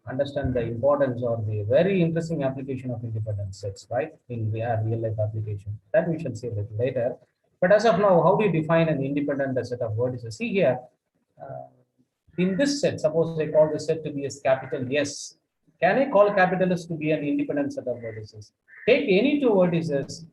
understand the importance or the very interesting application of independent sets, right? In real life application. That we shall see a little later. But as of now, how do you define an independent set of vertices? See here. In this set, suppose I call this set to be as capital S. Can I call capital S to be an independent set of vertices? Take any two vertices,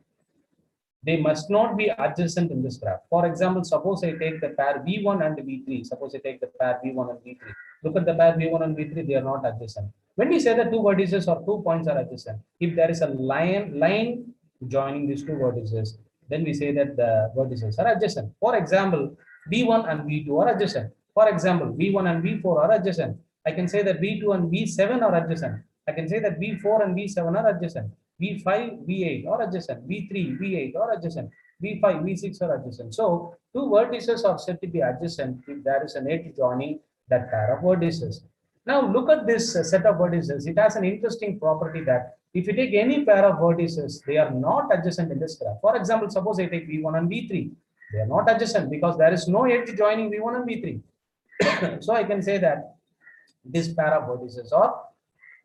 they must not be adjacent in this graph. For example, suppose I take the pair V1 and V3. Suppose I take the pair V1 and V3. Look at the pair V1 and V3, they are not adjacent. When we say that two vertices or 2 points are adjacent, if there is a line joining these two vertices, then we say that the vertices are adjacent. For example, V1 and V2 are adjacent. For example, V1 and V4 are adjacent. I can say that V2 and V7 are adjacent. I can say that V4 and V7 are adjacent. V5, V8 are adjacent. V3, V8 are adjacent. V5, V6 are adjacent. So two vertices are said to be adjacent if there is an edge joining that pair of vertices. Now look at this set of vertices. It has an interesting property that if you take any pair of vertices, they are not adjacent in this graph. For example, suppose I take V1 and V3. They are not adjacent because there is no edge joining V1 and V3. So I can say that this pair of vertices are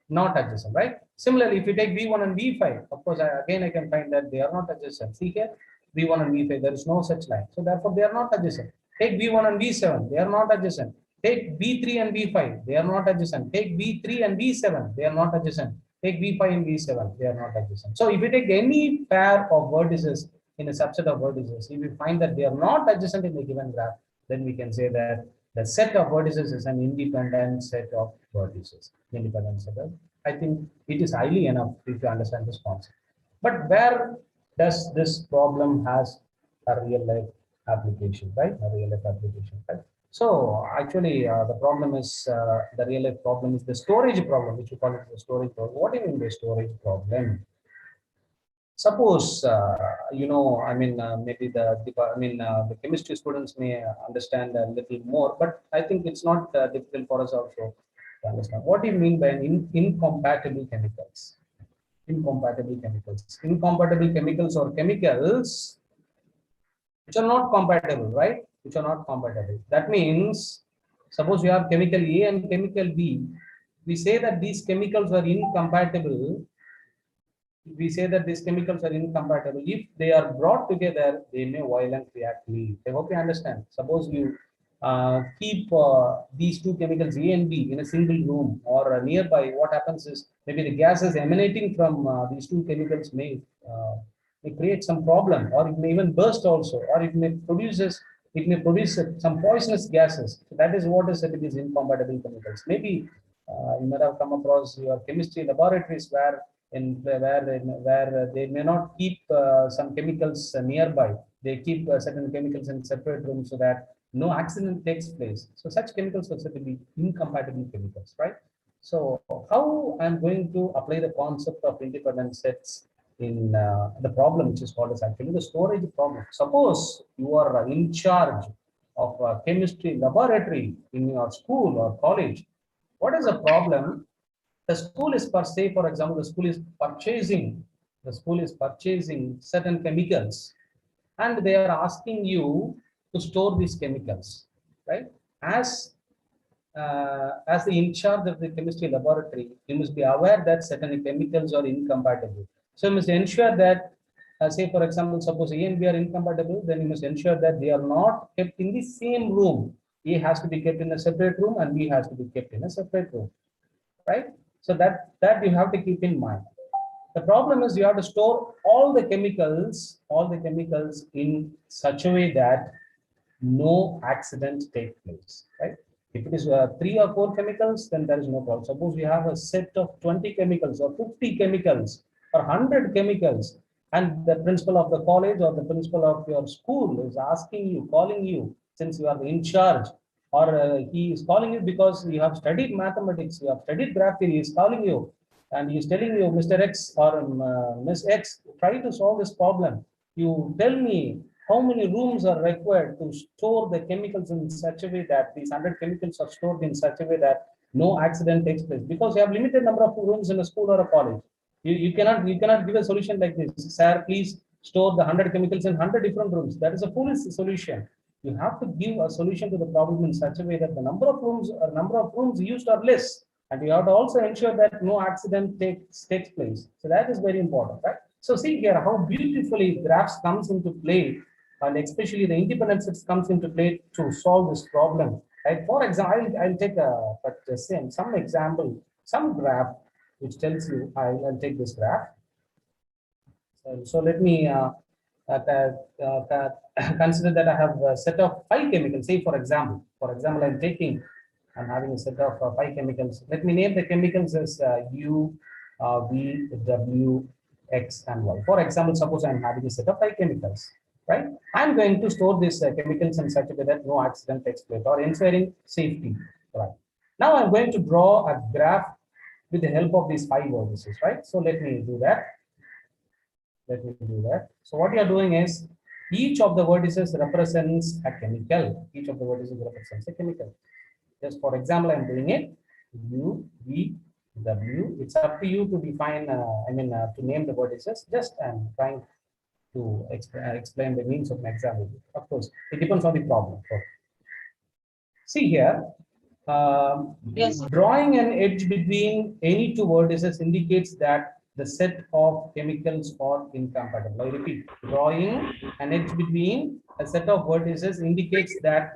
not adjacent, right? Similarly, if you take V1 and V5, of course, again I can find that they are not adjacent. See here, V1 and V5, there is no such line. So therefore, they are not adjacent. Take V1 and V7, they are not adjacent. Take V3 and V5, they are not adjacent. Take V3 and V7, they are not adjacent. Take V5 and V7, they are not adjacent. So if you take any pair of vertices in a subset of vertices, if you find that they are not adjacent in a given graph, then we can say that the set of vertices is an independent set of vertices. Independent set of, I think it is highly enough if you understand this concept. But where does this problem has a real life application, right? A real life application, right? So actually, the problem is the real life problem is the storage problem, which we call it the storage problem. What do you mean by storage problem? Suppose maybe the chemistry students may understand a little more, but I think it's not difficult for us also to understand. What do you mean by an incompatible chemicals? Incompatible chemicals. Incompatible chemicals or chemicals which are not compatible, right? Which are not compatible. That means, suppose you have chemical A and chemical B. We say that these chemicals are incompatible. We say that these chemicals are incompatible. If they are brought together, they may violently react. I hope you understand. Suppose you keep these two chemicals A and B in a single room or nearby, what happens is maybe the gases emanating from these two chemicals may create some problem, or it may even burst also, or it may produce some poisonous gases. So that is what is said to be incompatible chemicals. Maybe you might have come across your chemistry laboratories where they may not keep some chemicals nearby. They keep certain chemicals in separate rooms so that no accident takes place. So such chemicals are said to be incompatible chemicals, right? So how I'm going to apply the concept of independent sets in the problem, which is called as actually the storage problem. Suppose you are in charge of a chemistry laboratory in your school or college, What is the problem? The school is per se, for example, the school is purchasing certain chemicals, and they are asking you to store these chemicals, right? As the in charge of the chemistry laboratory, you must be aware that certain chemicals are incompatible. So you must ensure that, say for example, suppose A and B are incompatible, then you must ensure that they are not kept in the same room. A has to be kept in a separate room and B has to be kept in a separate room, right? So that you have to keep in mind. The problem is you have to store all the chemicals in such a way that no accident takes place, right? If it is 3 or 4 chemicals, then there is no problem. Suppose you have a set of 20 chemicals or 50 chemicals or 100 chemicals, and the principal of the college or the principal of your school is asking you, calling you, since you are in charge, or he is calling you because you have studied mathematics, you have studied graph theory, he is calling you, and he is telling you, Mr. X or Miss X, try to solve this problem. You tell me how many rooms are required to store the chemicals in such a way that these 100 chemicals are stored in such a way that no accident takes place, because you have limited number of rooms in a school or a college. You cannot give a solution like this, sir, please store the 100 chemicals in 100 different rooms. That is a foolish solution. You have to give a solution to the problem in such a way that the number of rooms used are less, and you have to also ensure that no accident takes place. So that is very important, right? So see here how beautifully graphs comes into play, and especially the independent sets comes into play to solve this problem. Right? For example, I'll take some example, some graph which tells you. I'll take this graph. So let me consider that I have a set of 5 chemicals. Say for example, I'm having a set of 5 chemicals. Let me name the chemicals as U, V, W, X, and Y. For example, suppose I'm having a set of 5 chemicals, right? I'm going to store these chemicals in such a way that no accident takes place or ensuring safety, right? Now I'm going to draw a graph with the help of these 5 vertices, right? So let me do that. So what you are doing is each of the vertices represents a chemical. Just for example, I'm doing it U, V, W. It's up to you to define, to name the vertices. Just I'm trying to explain the means of an example. Of course, it depends on the problem. So, see here, drawing an edge between any 2 vertices indicates that the set of chemicals are incompatible. I repeat, drawing an edge between a set of vertices indicates that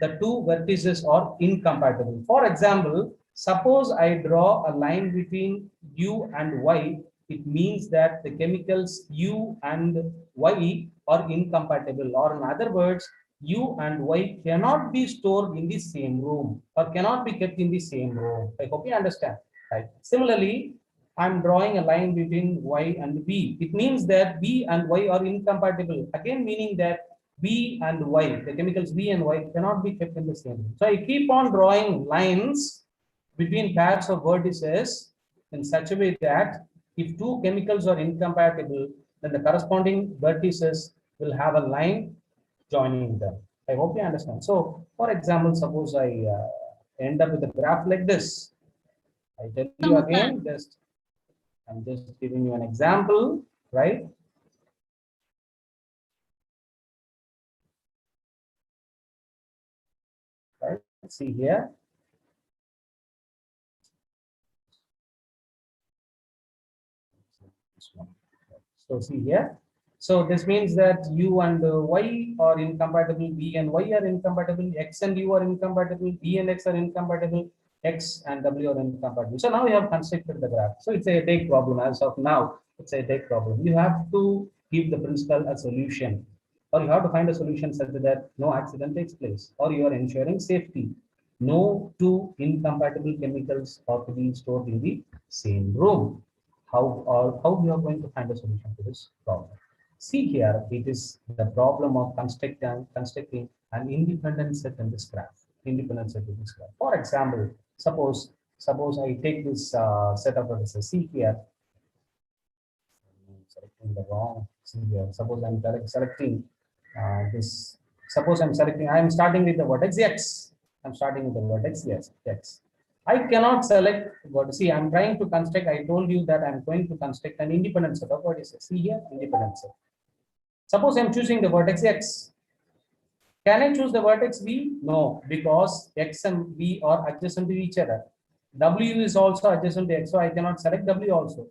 the 2 vertices are incompatible. For example, suppose I draw a line between U and Y, it means that the chemicals U and Y are incompatible, or in other words, U and Y cannot be stored in the same room or cannot be kept in the same room. I hope you understand. Right. Similarly, I'm drawing a line between Y and B. It means that B and Y are incompatible. Again, meaning that B and Y, the chemicals B and Y cannot be kept in the same room. So I keep on drawing lines between pairs of vertices in such a way that if 2 chemicals are incompatible, then the corresponding vertices will have a line joining them. I hope you understand. So, for example, suppose I end up with a graph like this. I tell you again, I'm just giving you an example, right? Right. See here. So see here. So this means that U and Y are incompatible, B and Y are incompatible, X and U are incompatible, B and X are incompatible, X and W are incompatible. So now you have constructed the graph. So it's a take problem. As of now, it's a take problem. You have to give the principal a solution, or you have to find a solution such that no accident takes place, or you are ensuring safety. No 2 incompatible chemicals are to be stored in the same room. How you are going to find a solution to this problem? See here, it is the problem of constructing an independent set in this graph. For example, suppose I take this set of vertices. See here, I'm selecting the wrong. See here, suppose I'm selecting this. Suppose I'm starting with the vertex X. I'm starting with the vertex X. I cannot select what. See, I'm trying to construct. I told you that I'm going to construct an independent set of vertices. See here, independent set. Suppose I'm choosing the vertex X. Can I choose the vertex V? No, because X and V are adjacent to each other. W is also adjacent to X, so I cannot select W also.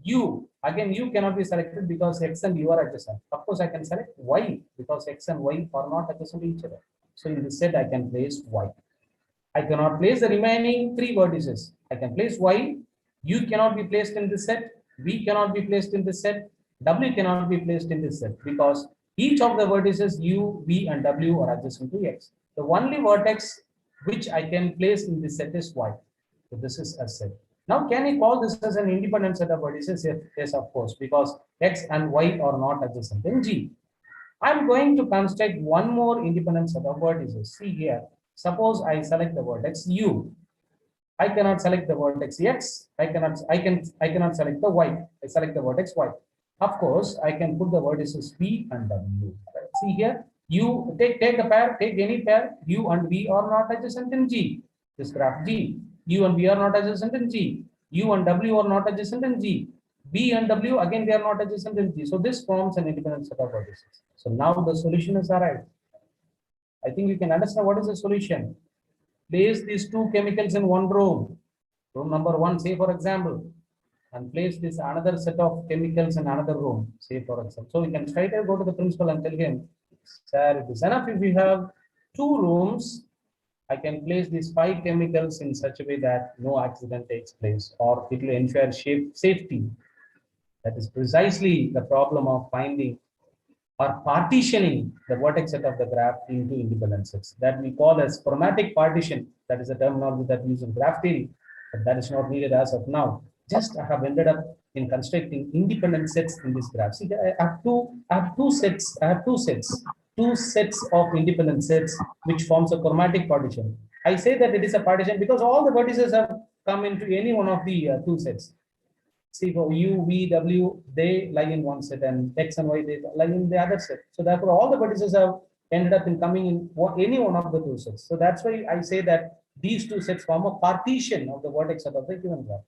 U, again, U cannot be selected because X and U are adjacent. Of course, I can select Y because X and Y are not adjacent to each other. So in this set, I can place Y. I cannot place the remaining three vertices. I can place Y, U cannot be placed in this set, V cannot be placed in this set, W cannot be placed in this set because each of the vertices U, V, and W are adjacent to X. The only vertex which I can place in this set is Y. So this is a set. Now, can I call this as an independent set of vertices? Yes, of course, because X and Y are not adjacent. Then G. I'm going to construct one more independent set of vertices. See here. Suppose I select the vertex U. I cannot select the vertex X. I cannot select the Y. I select the vertex Y. Of course, I can put the vertices V and W. Right? See here. You take a pair, take any pair. U and V are not adjacent in G. This graph G. U and V are not adjacent in G. U and W are not adjacent in G. B and W, again, they are not adjacent in G. So this forms an independent set of vertices. So now the solution is arrived. I think you can understand what is the solution. Place these two chemicals in one room. Room number one, say for example, and place this another set of chemicals in another room, say for example. So we can straight away go to the principal and tell him, sir, it is enough if we have two rooms. I can place these 5 chemicals in such a way that no accident takes place, or it will ensure safety. That is precisely the problem of finding or partitioning the vertex set of the graph into independent sets. That we call as chromatic partition. That is a terminology that we use in graph theory, but that is not needed as of now. Just I have ended up in constructing independent sets in this graph. See, I have two sets of independent sets which forms a chromatic partition. I say that it is a partition because all the vertices have come into any one of the two sets. See, for U, V, W, they lie in one set, and X and Y, they lie in the other set. So therefore, all the vertices have ended up in coming in any one of the two sets. So that's why I say that these two sets form a partition of the vertex set of the given graph.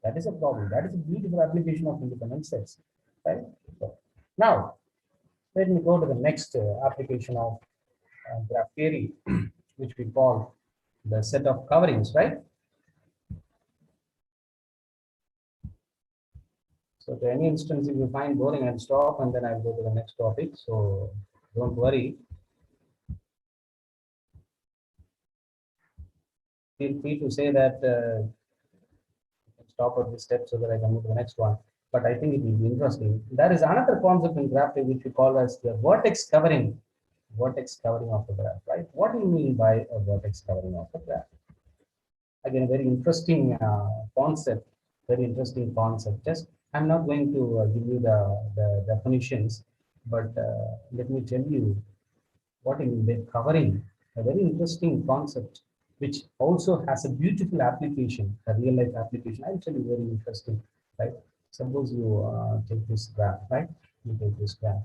That is a problem. That is a beautiful application of independent sets. Right? So now, let me go to the next application of graph theory, which we call the set of coverings, right? So to any instance, if you find boring, I'll stop and then I'll go to the next topic. So don't worry. Feel free to say that stop at this step so that I can move to the next one. But I think it will be interesting. There is another concept in graph which we call as the vertex covering of the graph, right? What do you mean by a vertex covering of the graph? Again, a very interesting concept, Just I'm not going to give you the definitions, but let me tell you what I mean by covering, a very interesting concept, which also has a beautiful application, a real life application. I'll tell you very interesting, right? Suppose you take this graph, right? You take this graph.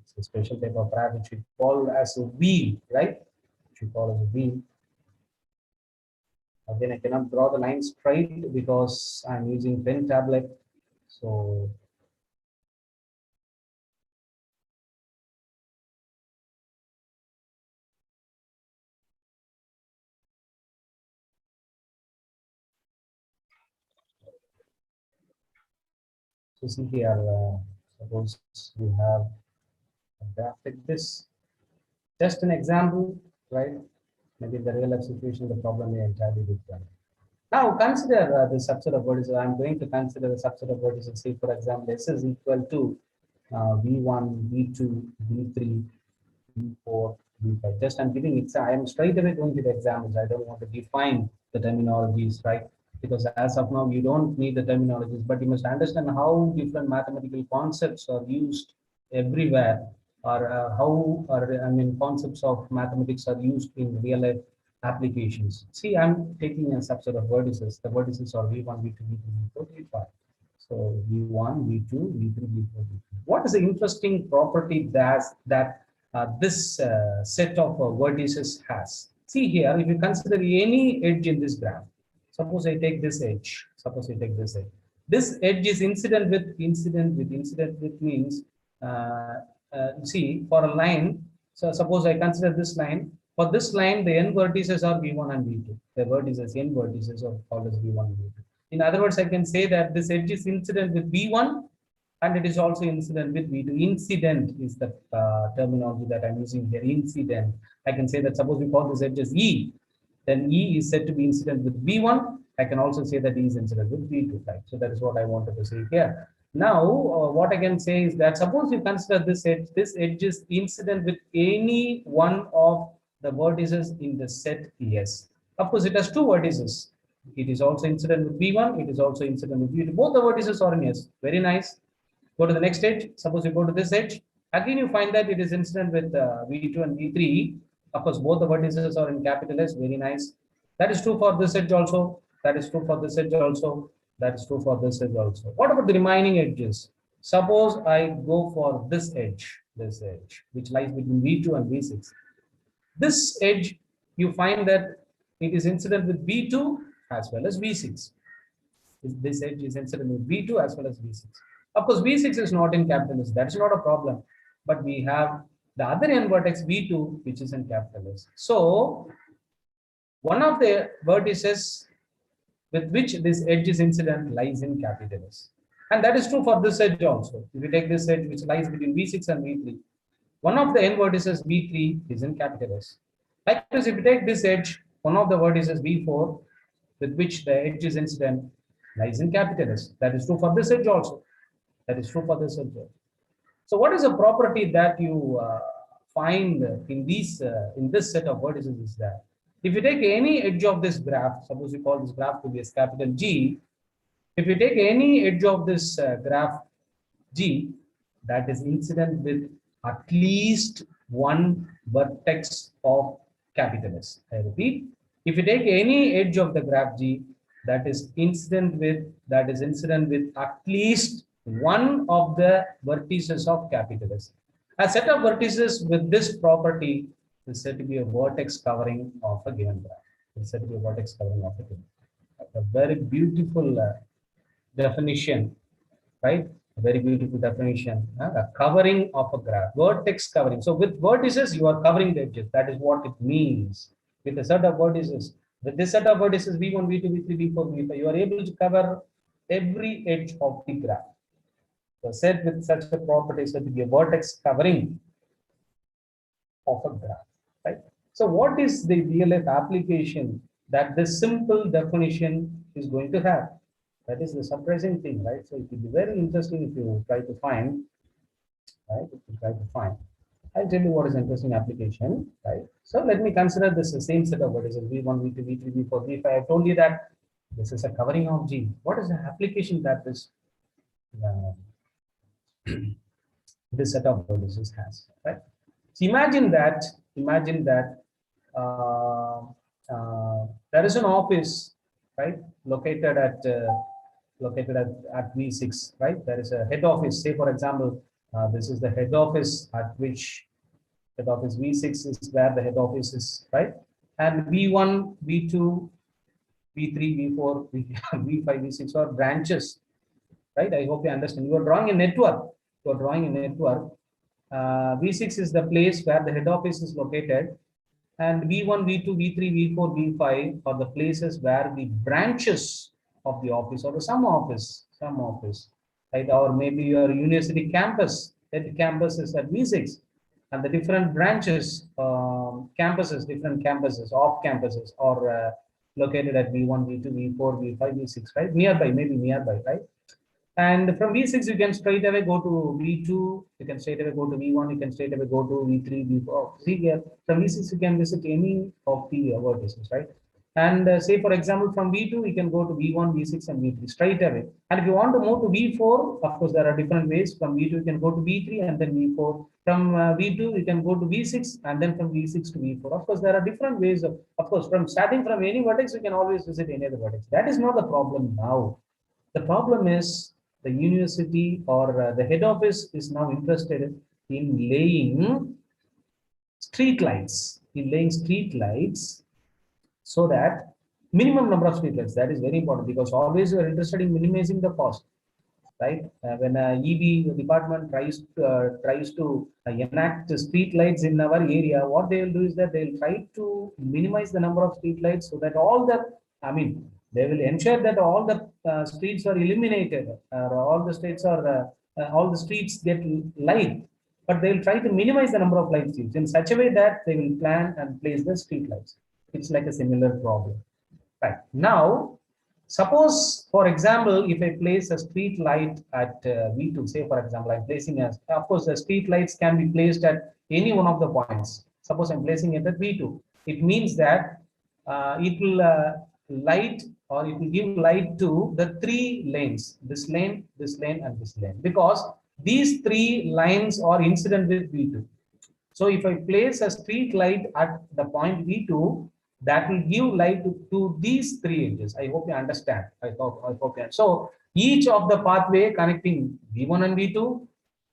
It's a special type of graph which we call as a wheel, right? Which we call as a wheel. Again, I cannot draw the line straight because I'm using pen tablet. So see here, suppose we have a graph like this. Just an example, right? Maybe in the real life situation, the problem may entirely different. Now consider the subset of vertices. I'm going to consider the subset of vertices. Say, for example, S is equal to V1, V2, V3, V4, V5. Just I'm giving it. I am straight away going to the examples. I don't want to define the terminologies, right? Because as of now, you don't need the terminologies, but you must understand how different mathematical concepts are used everywhere, or concepts of mathematics are used in real life applications. See, I'm taking a subset of vertices. The vertices are V1, V2, V3, V4, V5. So V1, V2, V3, V4, V5. What is the interesting property that this set of vertices has? See here, if you consider any edge in this graph, suppose I take this edge, this edge is incident with means, see, for a line, so suppose I consider this line, for this line, the n vertices are V1 and V2. The vertices, n vertices are called as V1 and V2. In other words, I can say that this edge is incident with V1 and it is also incident with V2. Incident is the terminology that I'm using here, incident. I can say that suppose we call this edge as E, then E is said to be incident with V1. I can also say that E is incident with V2, right? So that is what I wanted to say here. Now, what I can say is that suppose you consider this edge is incident with any one of the vertices in the set S. Of course, it has two vertices. It is also incident with V1, it is also incident with V2. Both the vertices are in S. Very nice. Go to the next edge. Suppose you go to this edge. Again, you find that it is incident with V2 and V3. Of course, both the vertices are in capital S. Very nice. That is true for this edge also. That is true for this edge also. That is true for this edge also. What about the remaining edges? Suppose I go for this edge, which lies between V2 and V6. This edge, you find that it is incident with V2 as well as V6. This edge is incident with V2 as well as V6. Of course, V6 is not in capital S. That's not a problem. But we have the other n vertex V2, which is in capital S. So, one of the vertices with which this edge is incident lies in capital S. And that is true for this edge also. If you take this edge which lies between V6 and V3, one of the n vertices V3 is in capital S. Likewise, if you take this edge, one of the vertices V4 with which the edge is incident lies in capital S. That is true for this edge also. That is true for this edge. So what is a property that you find in this set of vertices is that if you take any edge of this graph, suppose you call this graph to be as capital G, if you take any edge of this graph G that is incident with at least one vertex of capital S. I repeat, if you take any edge of the graph G that is incident with at least one of the vertices of capital S. A set of vertices with this property is said to be a vertex covering of a given graph. It's said to be a vertex covering of a given graph. A very beautiful definition, right? A very beautiful definition. A covering of a graph, vertex covering. So with vertices, you are covering the edges. That is what it means. With a set of vertices, with this set of vertices V1, V2, V3, V4, V5, you are able to cover every edge of the graph. So set with such a property is said to be a vertex covering of a graph, right? So what is the real life application that this simple definition is going to have? That is the surprising thing, right? So it will be very interesting if you try to find, right? If you try to find, I'll tell you what is interesting application, right? So let me consider this the same set of vertices V1, V2, V3, V4, V5. I told you that this is a covering of G. What is the application that this this set of vertices has, right? So imagine that there is an office, right, located at V6, right? There is a head office. Say, for example, this is the head office at which head office V6 is where the head office is, right? And V1, V2, V3, V4, V5, V6 are branches, right? I hope you understand. You are drawing a network. V6 is the place where the head office is located, and V1, V2, V3, V4, V5 are the places where the branches of the office or some office, right? Or maybe your university campus. That campus is at V6, and the different branches, different campuses, off campuses, are located at V1, V2, V4, V5, V6, right? Maybe nearby, right? And from V6, you can straight away go to V2, you can straight away go to V1, you can straight away go to V3, V4. See here, from V6, you can visit any of the vertices, right? And say, for example, from V2, you can go to V1, V6, and V3 straight away. And if you want to move to V4, of course, there are different ways. From V2, you can go to V3 and then V4. From V2, you can go to V6 and then from V6 to V4. Of course, there are different ways of course, from starting from any vertex, you can always visit any other vertex. That is not the problem now. The problem is the university or the head office is now interested in laying street lights in laying street lights so that minimum number of street lights, that is very important, because always you are interested in minimizing the cost, right? When EB department tries to enact street lights in our area, what they will do is that they will try to minimize the number of street lights so that all the, I mean, they will ensure that all the streets are illuminated, all the streets are all the streets get light, but they will try to minimize the number of lights used in such a way that they will plan and place the street lights. It's like a similar problem, right? Now, suppose, for example, if I place a street light at V2, say for example, I'm placing a, of course, the street lights can be placed at any one of the points. Suppose I'm placing it at V2. It means that it will light, or it will give light to the 3 lanes, this lane, and this lane, because these 3 lines are incident with V2. So if I place a street light at the point V2, that will give light to these 3 edges. I hope you understand. I hope you. So each of the pathway connecting V1 and V2,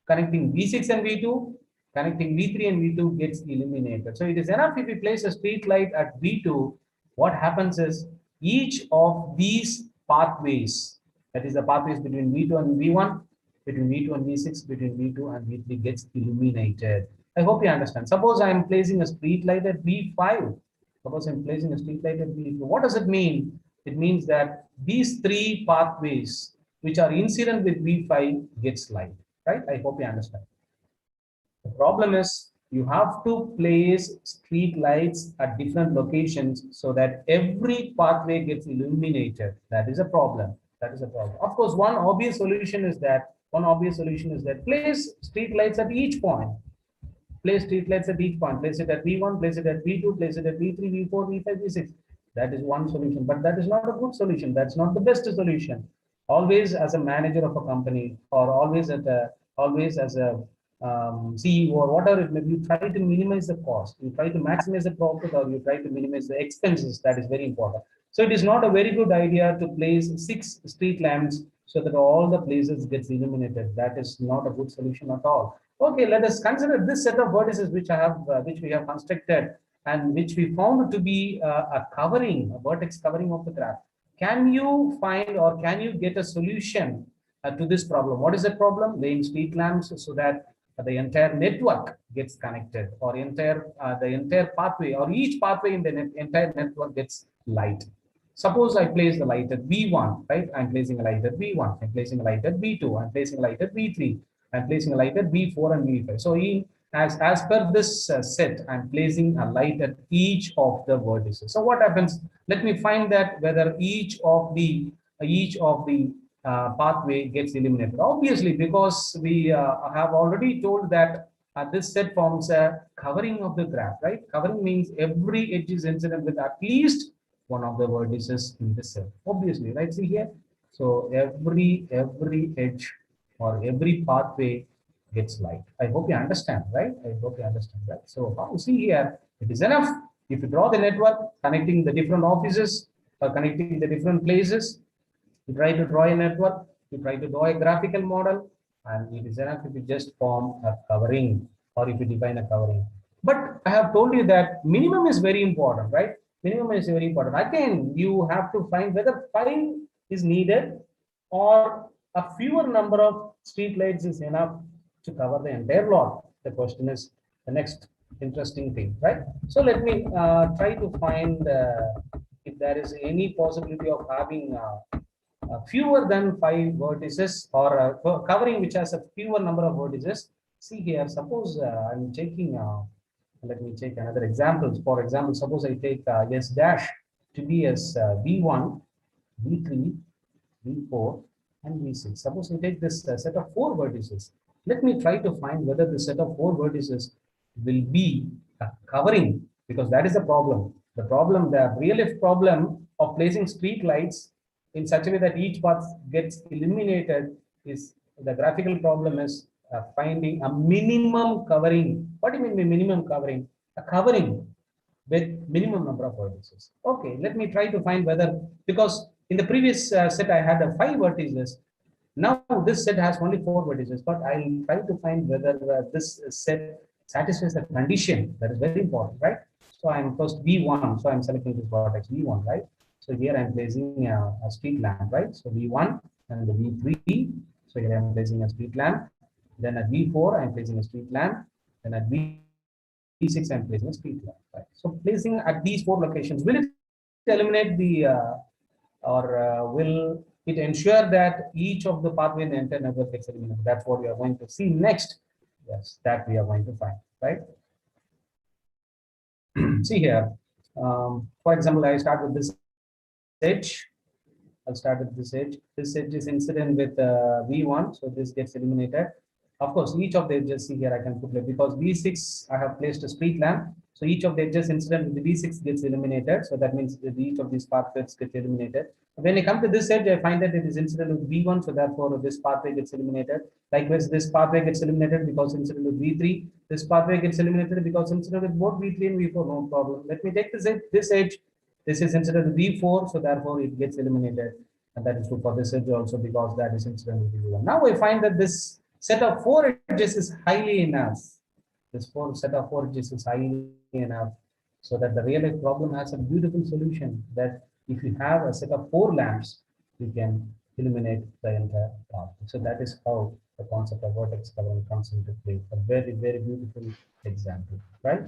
connecting V6 and V2, connecting V3 and V2 gets illuminated. So it is enough if we place a street light at V2. What happens is each of these pathways, that is the pathways between V2 and V1, between V2 and V6, between V2 and V3 gets illuminated. I hope you understand. Suppose I am placing a street light at V5. Suppose I'm placing a street light at V5. What does it mean? It means that these 3 pathways which are incident with V5 gets light, right? I hope you understand. The problem is you have to place street lights at different locations so that every pathway gets illuminated. That is a problem. That is a problem. Of course, one obvious solution is that place street lights at each point. Place street lights at each point. Place it at V1, place it at V2, place it at V3, V4, V5, V6. That is one solution, but that is not a good solution. That's not the best solution. Always as a manager of a company, or always as a CEO or whatever it may be, you try to minimize the cost. You try to maximize the profit, or you try to minimize the expenses. That is very important. So it is not a very good idea to place 6 street lamps so that all the places gets illuminated. That is not a good solution at all. Okay, let us consider this set of vertices which we have constructed and which we found to be a covering, a vertex covering of the graph. Can you find, or can you get a solution to this problem? What is the problem? Laying street lamps so that the entire network gets connected, or the entire pathway, or each pathway in the entire network gets light. Suppose I place the light at V1, right? I'm placing a light at V1. I'm placing a light at V2. I'm placing a light at V3. I'm placing a light at V4 and V5. So as per this set, I'm placing a light at each of the vertices. So what happens? Let me find that whether each of the pathway gets eliminated. Obviously, because we have already told that this set forms a covering of the graph, right? Covering means every edge is incident with at least one of the vertices in this set. Obviously, right? See here. So every edge or every pathway gets light. I hope you understand, right? I hope you understand, right? So how see here, it is enough if you draw the network connecting the different offices or connecting the different places. You try to draw a network, you try to draw a graphical model, and it is enough if you just form a covering, or if you define a covering. But I have told you that minimum is very important, right? Minimum is very important. Again, you have to find whether 5 is needed, or a fewer number of street lights is enough to cover the entire lot. The question is the next interesting thing, right? So let me try to find if there is any possibility of having fewer than 5 vertices, or covering which has a fewer number of vertices. See here, suppose I'm taking, let me take another example. For example, suppose I take S dash to be as V1, V3, V4, and V6. Suppose I take this set of 4 vertices. Let me try to find whether the set of 4 vertices will be a covering, because that is the problem. The problem, the real life problem of placing street lights in such a way that each path gets illuminated is the graphical problem is finding a minimum covering. What do you mean by minimum covering? A covering with minimum number of vertices. Okay, let me try to find whether, because in the previous set I had 5 vertices. Now this set has only 4 vertices, but I'll try to find whether this set satisfies the condition. That is very important, right? So I'm first V1. So I'm selecting this vertex V1, right? So here I'm placing a street lamp, right? So V1 and the V3. So here I'm placing a street lamp. Then at V4, I'm placing a street lamp. Then at V6, I'm placing a street lamp, right? So placing at these 4 locations, will it eliminate the will it ensure that each of the pathway in the entire network gets eliminated? That's what we are going to see next. Yes, that we are going to find, right? See here, for example, I start with this edge. I'll start with this edge. This edge is incident with V1, so this gets eliminated. Of course, each of the edges, see here, I can put it because V6, I have placed a street lamp. So each of the edges incident with the V6 gets eliminated. So that means that each of these pathways gets eliminated. When I come to this edge, I find that it is incident with V1, so therefore this pathway gets eliminated. Likewise, this pathway gets eliminated because incident with V3. This pathway gets eliminated because incident with both V3 and V4, no problem. Let me take this edge. This is incident with V4, so therefore it gets eliminated. And that is true for this edge also because that is incident with V1. Now I find that this set of 4 edges is highly enough. This set of 4 edges is highly enough so that the real life problem has a beautiful solution that if you have a set of 4 lamps, you can eliminate the entire path. So that is how the concept of vertex coloring comes into play. A very, very beautiful example, right?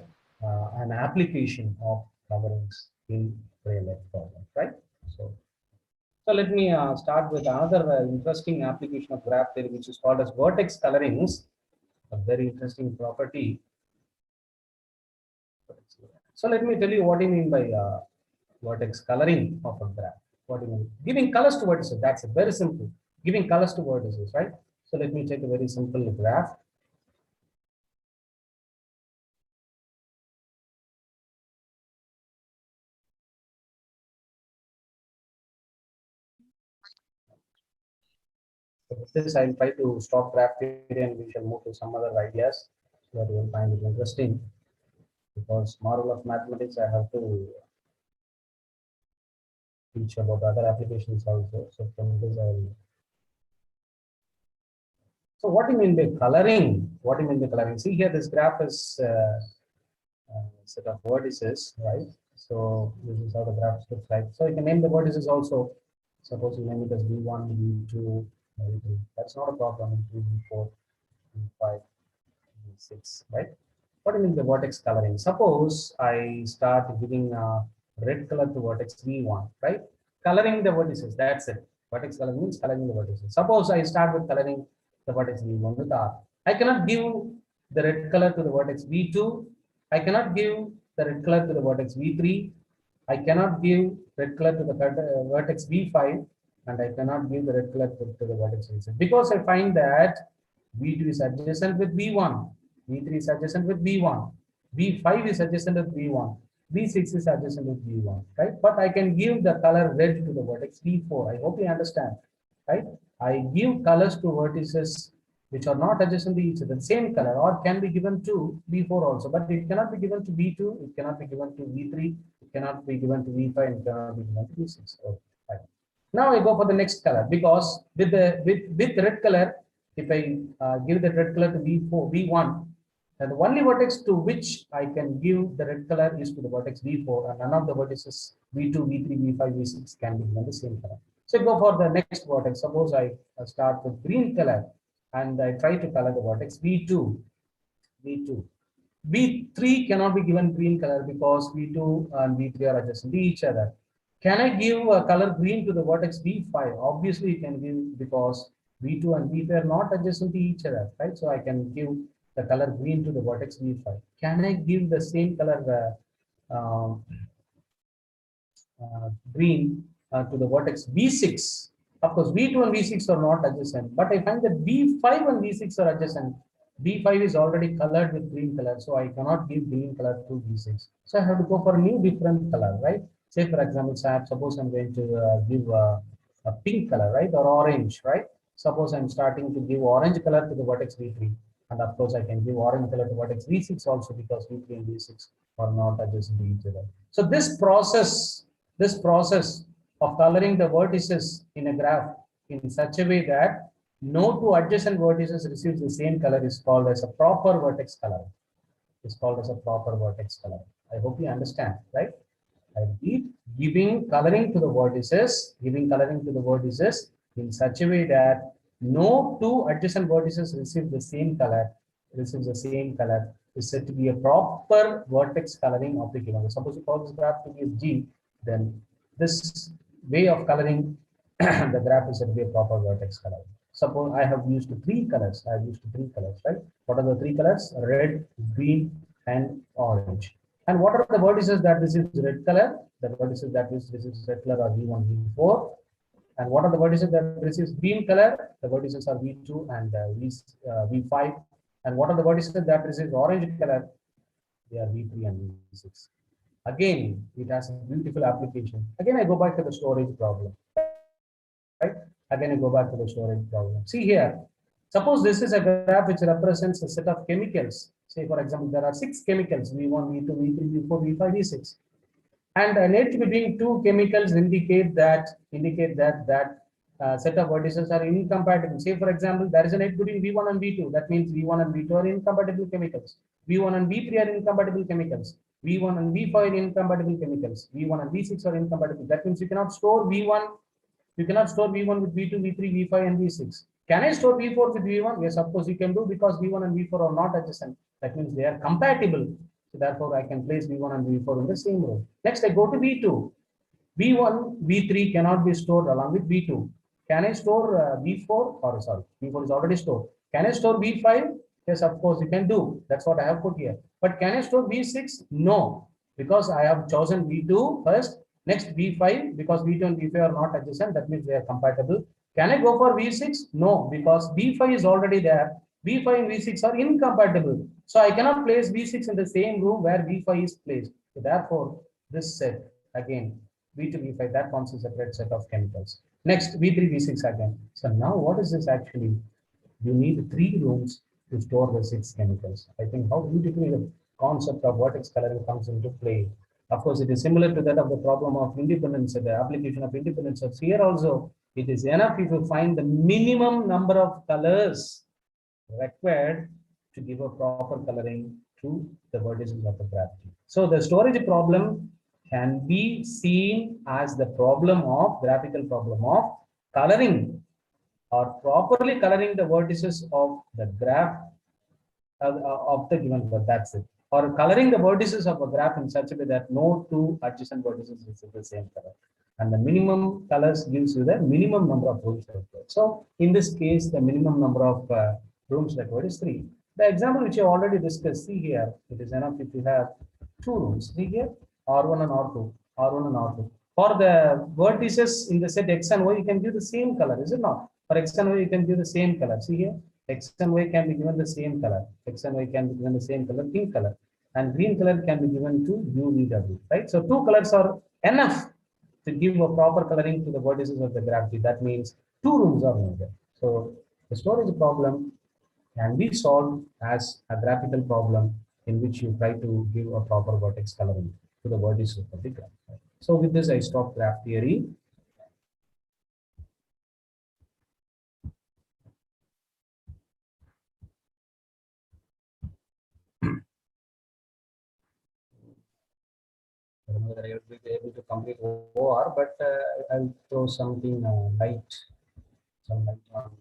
An application of colorings in real life problem, right? So let me start with another interesting application of graph theory, which is called as vertex colorings, a very interesting property. So let me tell you what I mean by vertex coloring of a graph. What do you mean? Giving colors to vertices, that's it, very simple. Giving colors to vertices, right? So let me take a very simple graph. With this, I'll try to stop graph theory and we shall move to some other ideas so that you will find it interesting. Because moral of mathematics, I have to teach about other applications also. So from this, I will. So what do you mean by coloring? What do you mean by coloring? See here, this graph is set of vertices, right? So this is how the graph looks like. So you can name the vertices also. Suppose you name it as V1, V2, V3. That's not a problem. V4, V5, V6, right? What do you mean by vertex coloring? Suppose I start giving red color to vertex V1, right? Coloring the vertices, that's it. Vertex coloring means coloring the vertices. Suppose I start with coloring the vertex V1 with R. I cannot give the red color to the vertex V2. I cannot give the red color to the vertex V3. I cannot give red color to the vertex V5. And I cannot give the red color to the vertex V6. Because I find that V2 is adjacent with V1. V3 is adjacent with V1. V5 is adjacent with V1. V6 is adjacent with V1, right? But I can give the color red to the vertex V4. I hope you understand, right? I give colors to vertices which are not adjacent to each other, same color, or can be given to V4 also, but it cannot be given to V2, it cannot be given to V3, it cannot be given to V5, and it cannot be given to V6. Okay, right. Now I go for the next color because with red color, if I give the red color to V1, and the only vertex to which I can give the red color is to the vertex V4, and none of the vertices V2, V3, V5, V6 can be given the same color. So I go for the next vertex. Suppose I start with green color and I try to color the vertex V2. V3 cannot be given green color because V2 and V3 are adjacent to each other. Can I give a color green to the vertex V5? Obviously, you can give because V2 and V5 are not adjacent to each other, right? So I can give the color green to the vertex V5. Can I give the same color green to the vertex V6? Of course, V2 and V6 are not adjacent, but I find that V5 and V6 are adjacent. V5 is already colored with green color, so I cannot give green color to V6. So I have to go for a new different color, right? Say for example, suppose I'm going to give a pink color, right, or orange, right? Suppose I'm starting to give orange color to the vertex V3, and of course I can give orange color to vertex V6 also because V3 and V6 are not adjacent to each other. So this process of coloring the vertices in a graph in such a way that no two adjacent vertices receives the same color is called as a proper vertex color. It's called as a proper vertex color. I hope you understand, right? I repeat, giving coloring to the vertices, in such a way that no two adjacent vertices receive the same color, is said to be a proper vertex coloring of the given. Suppose you call this graph to be a G, then this way of coloring the graph is said to be a proper vertex coloring. Suppose I have used three colors. Right? What are the three colors? Red, green, and orange. And what are the vertices that receives red color? The vertices that receives red color are V1, V4. And what are the vertices that receives green color? The vertices are V2 and V5. And what are the vertices that receives orange color? They are V3 and V6. Again, it has a beautiful application. Again, I go back to the storage problem. Right? Again, I go back to the storage problem. See here, suppose this is a graph which represents a set of chemicals. Say, for example, there are 6 chemicals, V1, V2, V3, V4, V5, V6. And an edge between two chemicals indicate that set of vertices are incompatible. Say, for example, there is an edge between V1 and V2. That means V1 and V2 are incompatible chemicals. V1 and V3 are incompatible chemicals. V1 and V5 are incompatible chemicals. V1 and V6 are incompatible. That means you cannot store V1. You cannot store V1 with V2, V3, V5, and V6. Can I store V4 with V1? Yes, of course you can do, because V1 and V4 are not adjacent. That means they are compatible. So therefore, I can place V1 and V4 in the same row. Next, I go to V2. V1, V3 cannot be stored along with V2. Can I store V4? Or sorry, V4 is already stored. Can I store V5? Yes, of course you can do. That's what I have put here. But can I store V6? No, because I have chosen V2 first. Next, V5, because V2 and V5 are not adjacent. That means they are compatible. Can I go for V6? No, because V5 is already there. V5 and V6 are incompatible. So I cannot place V6 in the same room where V5 is placed. So therefore, this set, again, V2, V5, that forms a separate set of chemicals. Next, V3, V6 again. So now what is this actually? You need 3 rooms to store the 6 chemicals. I think how beautifully the concept of vertex coloring comes into play. Of course, it is similar to that of the problem of independence, the application of independence. So here also, it is enough if you find the minimum number of colors required to give a proper coloring to the vertices of the graph. So the storage problem can be seen as the graphical problem of coloring or properly coloring the vertices of the graph of the given graph. That's it. Or coloring the vertices of a graph in such a way that no two adjacent vertices receive the same color. And the minimum colors gives you the minimum number of rooms required. So in this case, the minimum number of rooms required is 3. The example which you already discussed, see here, it is enough if you have 2 rooms. See here, R1 and R2, R1 and R2. For the vertices in the set X and Y, you can give the same color, is it not? For X and Y, you can give the same color. See here, X and Y can be given the same color. X and Y can be given the same color, pink color. And green color can be given to UVW, right? So 2 colors are enough to give a proper coloring to the vertices of the graph. That means 2 rooms are needed. So the storage problem can be solved as a graphical problem in which you try to give a proper vertex coloring to the vertices of the graph. So with this, I stop graph theory. I don't know whether I will be able to complete OR, but I'll throw something light, some light on.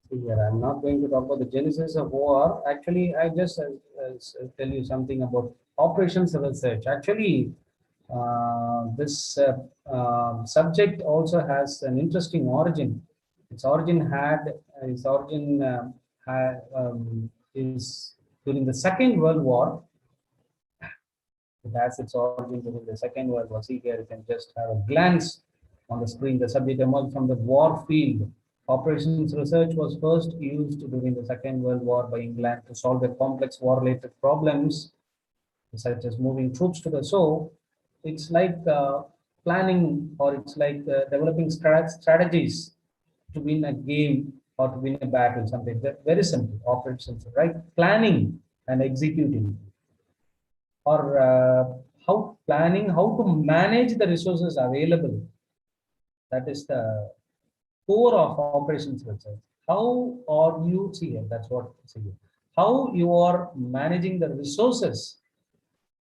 Here, I'm not going to talk about the genesis of OR. Actually, I just tell you something about operations research. Actually, this subject also has an interesting origin. Its origin is during the Second World War. It has its origin during the Second World War. See here, you can just have a glance on the screen. The subject emerged from the war field. Operations research was first used during the Second World War by England to solve the complex war-related problems, such as moving troops to the so. It's like planning, or it's like developing strategies to win a game or to win a battle, something that very simple, operations, right? Planning and executing, or how planning, how to manage the resources available. That is the core of operations research. How are you, see here, that's what, see here, how you are managing the resources.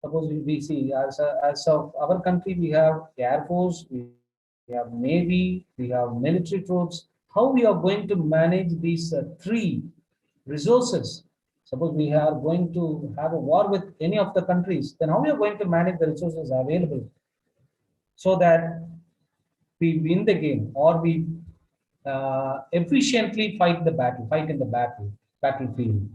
Suppose we see as of our country, we have Air Force, we have Navy, we have military troops. How we are going to manage these three resources? Suppose we are going to have a war with any of the countries, then how we are going to manage the resources available so that we win the game, or we efficiently fight in the battlefield.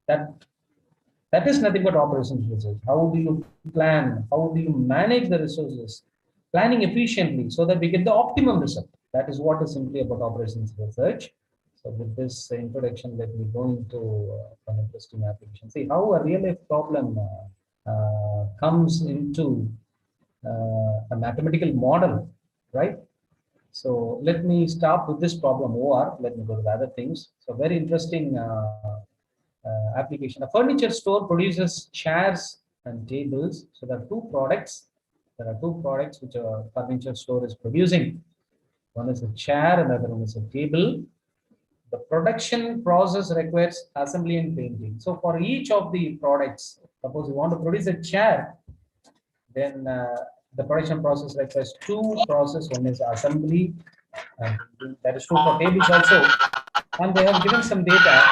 That is nothing but operations research. How do you plan? How do you manage the resources? Planning efficiently so that we get the optimum result. That is what is simply about operations research. So with this introduction, let me go into an interesting application. See how a real life problem comes into a mathematical model, right? So let me start with this problem OR. Let me go to the other things. So very interesting application. A furniture store produces chairs and tables. So there are two products. There are two products which a furniture store is producing. One is a chair and the other one is a table. The production process requires assembly and painting. So for each of the products, suppose you want to produce a chair, then the production process requires two processes. One is assembly, and that is true for tables also. And they have given some data.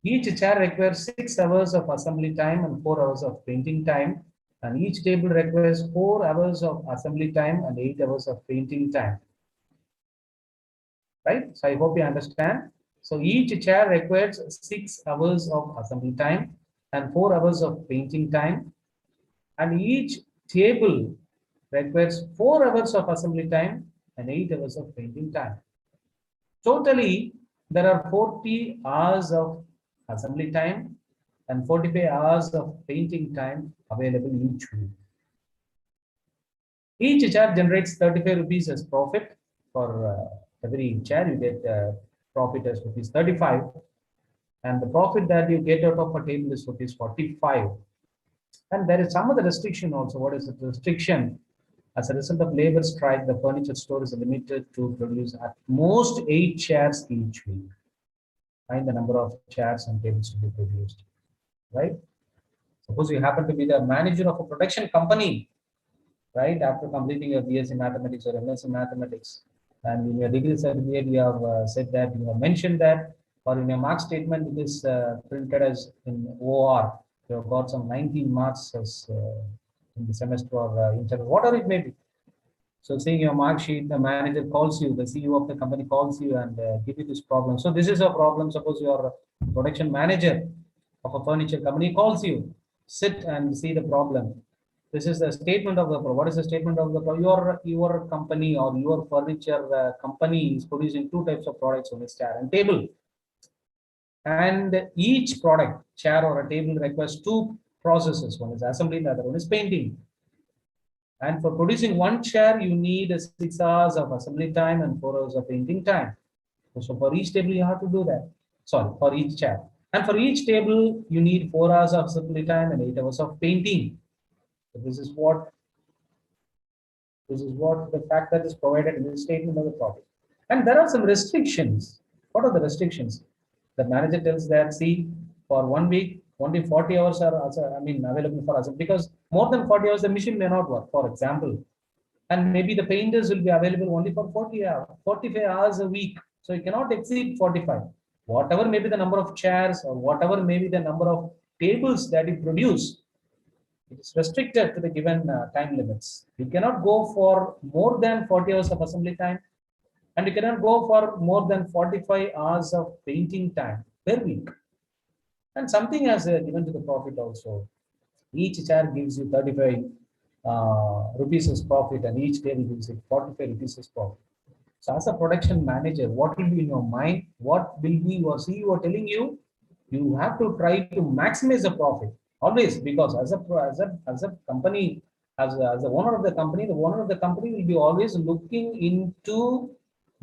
Each chair requires 6 hours of assembly time and 4 hours of painting time. And each table requires 4 hours of assembly time and 8 hours of painting time. Right? So I hope you understand. So each chair requires 6 hours of assembly time and 4 hours of painting time. And each table requires 4 hours of assembly time and 8 hours of painting time. Totally, there are 40 hours of assembly time and 45 hours of painting time available each week. Each chair generates 35 rupees as profit. For every chair, you get profit as rupees 35. And the profit that you get out of a table is rupees 45. And there is some other restriction also. What is the restriction? As a result of labor strike, the furniture store is limited to produce at most 8 chairs each week. Find the number of chairs and tables to be produced, right? Suppose you happen to be the manager of a production company, right? After completing your BSc Mathematics or MSc Mathematics, and in your degree certificate, you have said that, you have mentioned that, or in your mark statement, it is printed as in OR. You have got some 19 marks as in the semester or interview, whatever it may be. So seeing your mark sheet, the manager calls you, the CEO of the company calls you and give you this problem. So this is a problem. Suppose your production manager of a furniture company calls you, sit and see the problem. This is the statement of the problem. What is the statement of the problem? Your company or your furniture company is producing two types of products, on a chair and table. And each product, chair or a table, requires two processes. One is assembly, the other one is painting. And for producing one chair, you need 6 hours of assembly time and 4 hours of painting time. So for each table, you have to do that. Sorry, for each chair. And for each table, you need 4 hours of assembly time and 8 hours of painting. So this is what the fact that is provided in the statement of the profit. And there are some restrictions. What are the restrictions? The manager tells that, see, for 1 week, only 40 hours are available for us, because more than 40 hours the machine may not work, for example. And maybe the painters will be available only for 40 hours, 45 hours a week. So you cannot exceed 45. Whatever may be the number of chairs or whatever may be the number of tables that you produce, it is restricted to the given time limits. You cannot go for more than 40 hours of assembly time, and you cannot go for more than 45 hours of painting time per week. And something has given to the profit also. Each chair gives you 35 rupees as profit, and each table gives you 45 rupees as profit. So as a production manager, what will be in your mind? What will be your CEO telling you? You have to try to maximize the profit always, because as a company, as the owner of the company, the owner of the company will be always looking into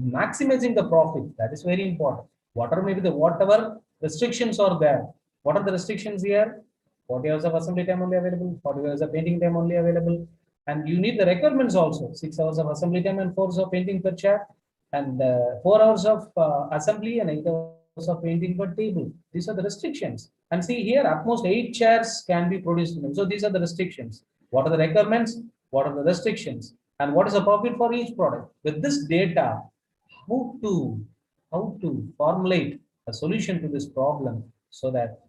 maximizing the profit. That is very important. Whatever restrictions are there. What are the restrictions here? 40 hours of assembly time only available, 40 hours of painting time only available. And you need the requirements also, 6 hours of assembly time and 4 hours of painting per chair, and 4 hours of assembly and 8 hours of painting per table. These are the restrictions. And see here, at most 8 chairs can be produced. So these are the restrictions. What are the requirements? What are the restrictions? And what is the profit for each product? With this data, how to formulate a solution to this problem so that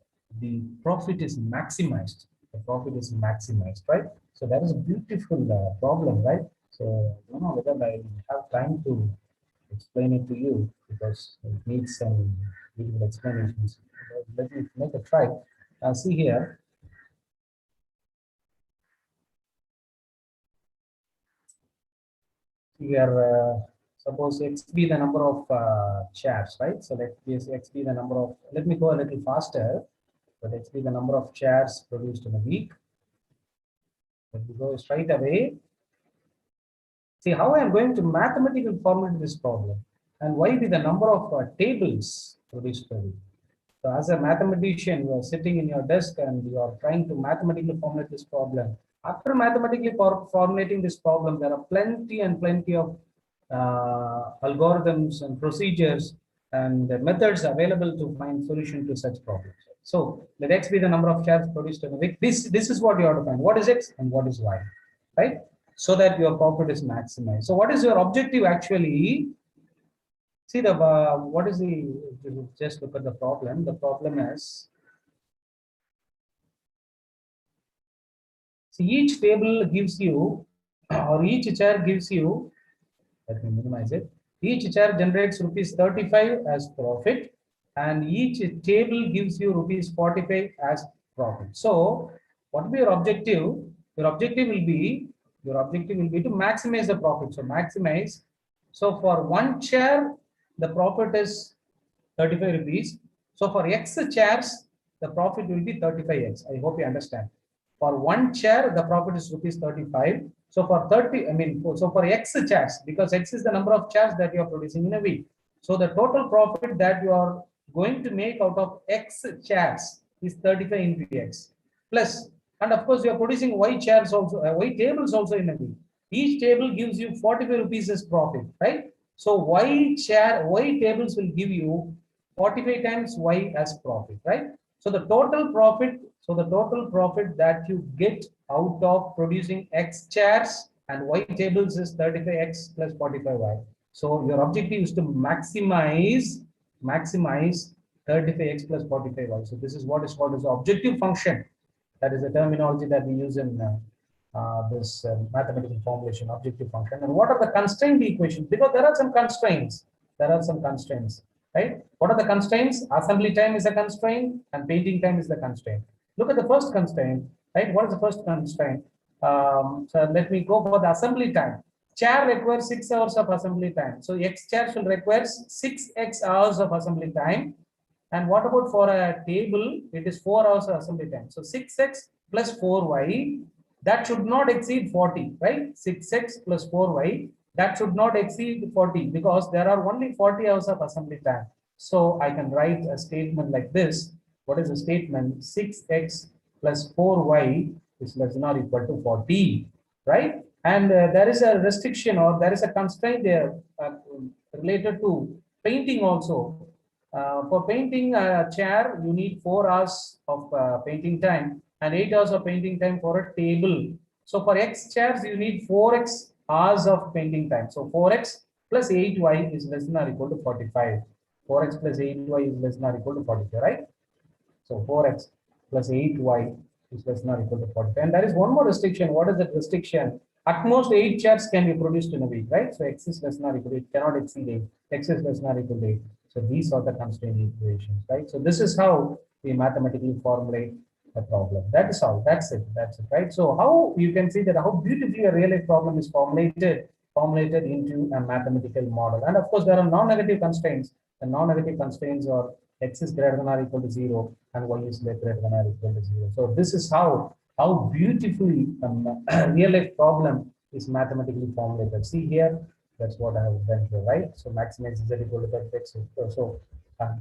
the profit is maximized. The profit is maximized, right? So that is a beautiful problem, right? So I don't know whether I have time to explain it to you because it needs some beautiful explanations. Let me make a try. See here. We are suppose X be the number of chairs, right? So let X be the number of, let me go a little faster. But X be the number of chairs produced in a week. Let me go straight away. See how I am going to mathematically formulate this problem and why be the number of tables produced per week. So as a mathematician, you are sitting in your desk and you are trying to mathematically formulate this problem. After mathematically formulating this problem, there are plenty and plenty of algorithms and procedures and methods available to find solution to such problems. So let X be the number of chairs produced in a week. This is what you have to find. What is X and what is Y, right? So that your profit is maximized. So what is your objective actually? See the what is the, just look at the problem. The problem is, see, each table gives you, or each chair gives you, let me minimize it. Each chair generates rupees 35 as profit, and each table gives you rupees 45 as profit. So what will be your objective? Your objective will be to maximize the profit. So maximize. So for one chair, the profit is 35 rupees. So for X chairs, the profit will be 35X. I hope you understand. For one chair, the profit is rupees 35. So for 30, so for X chairs, because X is the number of chairs that you are producing in a week. So the total profit that you are going to make out of X chairs is 35 into X. Plus, and of course, you are producing Y chairs also, Y tables also in a week. Each table gives you 45 rupees as profit, right? So Y tables will give you 45 times Y as profit, right? So the total profit that you get out of producing X chairs and Y tables is 35X plus 45Y. So your objective is to maximize 35X plus 45Y. So this is what is called as the objective function. That is the terminology that we use in this mathematical formulation, objective function. And what are the constraint equations? Because there are some constraints. Right? What are the constraints? Assembly time is a constraint and painting time is the constraint. Look at the first constraint, right? What is the first constraint? So let me go for the assembly time. Chair requires 6 hours of assembly time. So X chair will require 6X hours of assembly time. And what about for a table? It is 4 hours of assembly time. So 6X plus 4Y, that should not exceed 40, right? 6X plus 4Y, that should not exceed 40 because there are only 40 hours of assembly time. So I can write a statement like this. What is the statement? 6X plus 4Y is less than or equal to 40, right? And there is a restriction or there is a constraint there related to painting also. For painting a chair, you need 4 hours of painting time and 8 hours of painting time for a table. So for X chairs, you need 4X hours of painting time. So 4X plus 8Y is less than or equal to 45. 4X plus 8Y is less than or equal to 45, right? So 4X plus 8Y is less than or equal to 45. And there is one more restriction. What is that restriction? At most 8 chairs can be produced in a week, right? So X is less than or equal to, it cannot exceed 8. X is less than or equal to 8. So these are the constraint equations, right? So this is how we mathematically formulate a problem. That is all. That's it, right? So how you can see that how beautifully a real life problem is formulated into a mathematical model. And of course, there are non-negative constraints. The non-negative constraints are X is greater than or equal to 0 and Y is greater than or equal to 0. So this is how beautifully a real life problem is mathematically formulated. See here, That's what I have done here, right? So maximize z equal to Vertex. So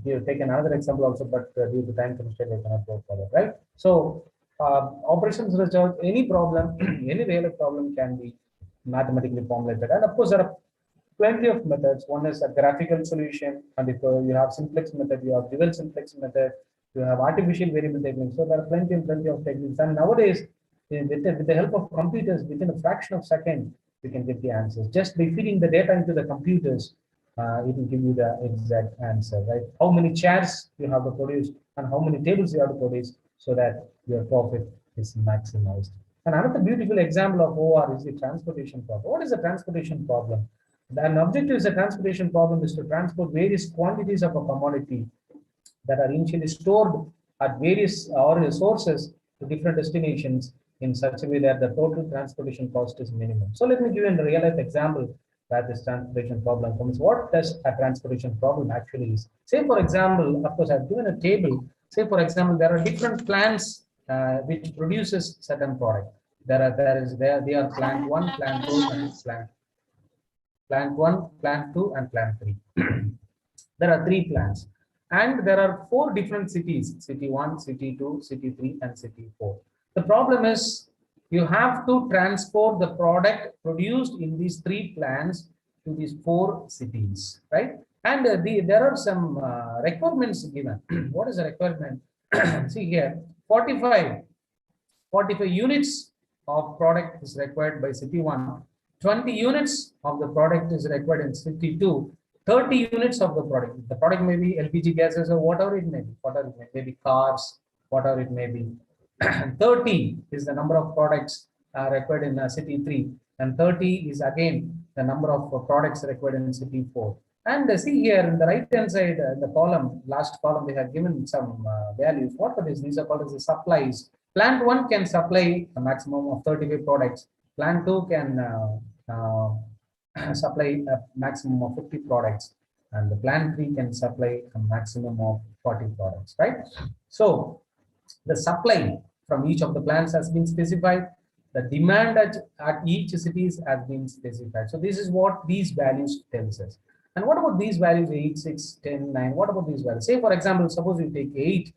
here take another example also, but due to time constraint, I cannot go further, right? So operations result, any problem, any real problem can be mathematically formulated, and of course there are plenty of methods. One is a graphical solution, and if you have simplex method, you have dual simplex method, you have artificial variable techniques. So there are plenty of techniques, and nowadays with the help of computers, within a fraction of a second, we can get the answers just by feeding the data into the computers. It will give you the exact answer, right? How many chairs you have to produce and how many tables you have to produce so that your profit is maximized. And another beautiful example of OR is the transportation problem. What is the transportation problem? An objective is a transportation problem is to transport various quantities of a commodity that are initially stored at various or sources to different destinations in such a way that the total transportation cost is minimum. So let me give you a real life example where this transportation problem comes. What does a transportation problem actually is? Say for example, of course I've given a table. Say for example, there are different plants which produces certain product. They are plant 1, plant 2, and plant 1, plant 2, and plant 3. There are 3 plants. And there are 4 different cities, city 1, city 2, city 3, and city 4. The problem is you have to transport the product produced in these 3 plants to these 4 cities, right? And there are some requirements given. What is the requirement? See here, 45 units of product is required by city 1, 20 units of the product is required in city 2, 30 units of the product. The product may be LPG gases or whatever it may be, maybe cars, whatever it may be. 30 is the number of products required in city 3, and 30 is again the number of products required in city 4. And see here in the right hand side, the column, last column, they have given some values. What are these? These are called as the supplies. Plant 1 can supply a maximum of 35 products. Plant 2 can supply a maximum of 50 products, and the plant 3 can supply a maximum of 40 products, right? So the supply from each of the plants has been specified. The demand at each cities has been specified. So this is what these values tells us. And what about these values 8, 6, 10, 9? What about these values? Say for example, suppose you take 8.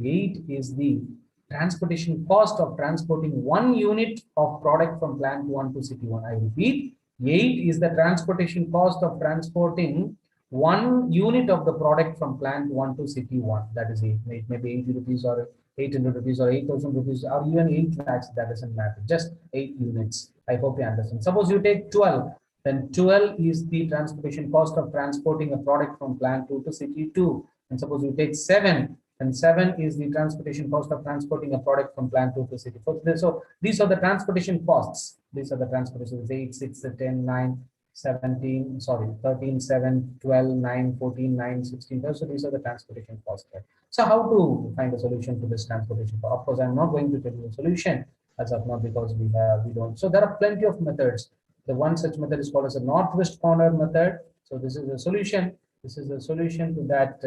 8 is the transportation cost of transporting 1 unit of product from plant 1 to city 1. I repeat, 8 is the transportation cost of transporting 1 unit of the product from plant 1 to city 1. That is 8. It may be 80 rupees or 800 rupees or 8,000 rupees or even 8 lakhs. That doesn't matter. Just 8 units. I hope you understand. Suppose you take 12. Then 12 is the transportation cost of transporting a product from plant 2 to city 2. And suppose you take 7. And 7 is the transportation cost of transporting a product from plant 2 to city 4. So these are the transportation costs. These are the transportation 8, 6, 10, 9, 17, sorry, 13, 7, 12, 9, 14, 9, 16. So these are the transportation costs. Right? So how to find a solution to this transportation cost? Of course, I'm not going to tell you a solution as of now because we don't. So there are plenty of methods. The one such method is called as a northwest corner method. So this is a solution. This is a solution to that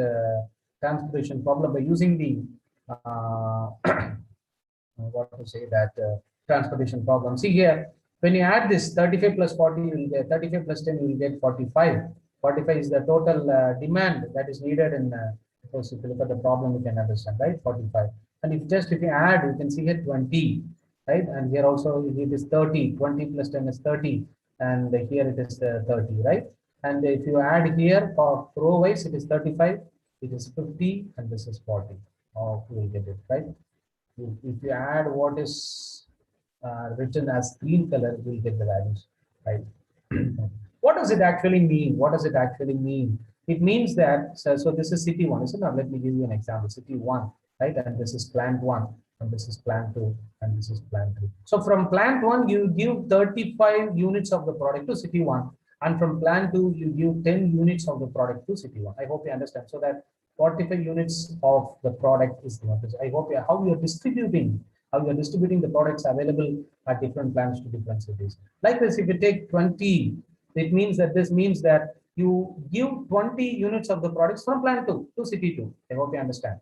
transportation problem by using the transportation problem. See here, when you add this 35 plus 40, you will get 35 plus 10, you will get 45. 45 is the total demand that is needed in. Of course, if you look at the problem, you can understand, right? 45. And if you add, you can see here 20, right? And here also it is 30. 20 plus 10 is 30, and here it is 30, right? And if you add here for row wise, it is 35. It is 50 and this is 40. Oh, you will get it, right? If you add what is written as green color, you will get the values, right? What does it actually mean? What does it actually mean? It means that, so this is city 1. So now let me give you an example. City 1, right? And this is plant 1, and this is plant 2, and this is plant 3. So from plant 1, you give 35 units of the product to city 1. And from plant 2, you give 10 units of the product to city 1. I hope you understand. So that 45 units of the product is the message. I hope how you are distributing the products available at different plants to different cities. Like this, if you take 20, it means that this means that you give 20 units of the products from plant 2 to city 2. I hope you understand.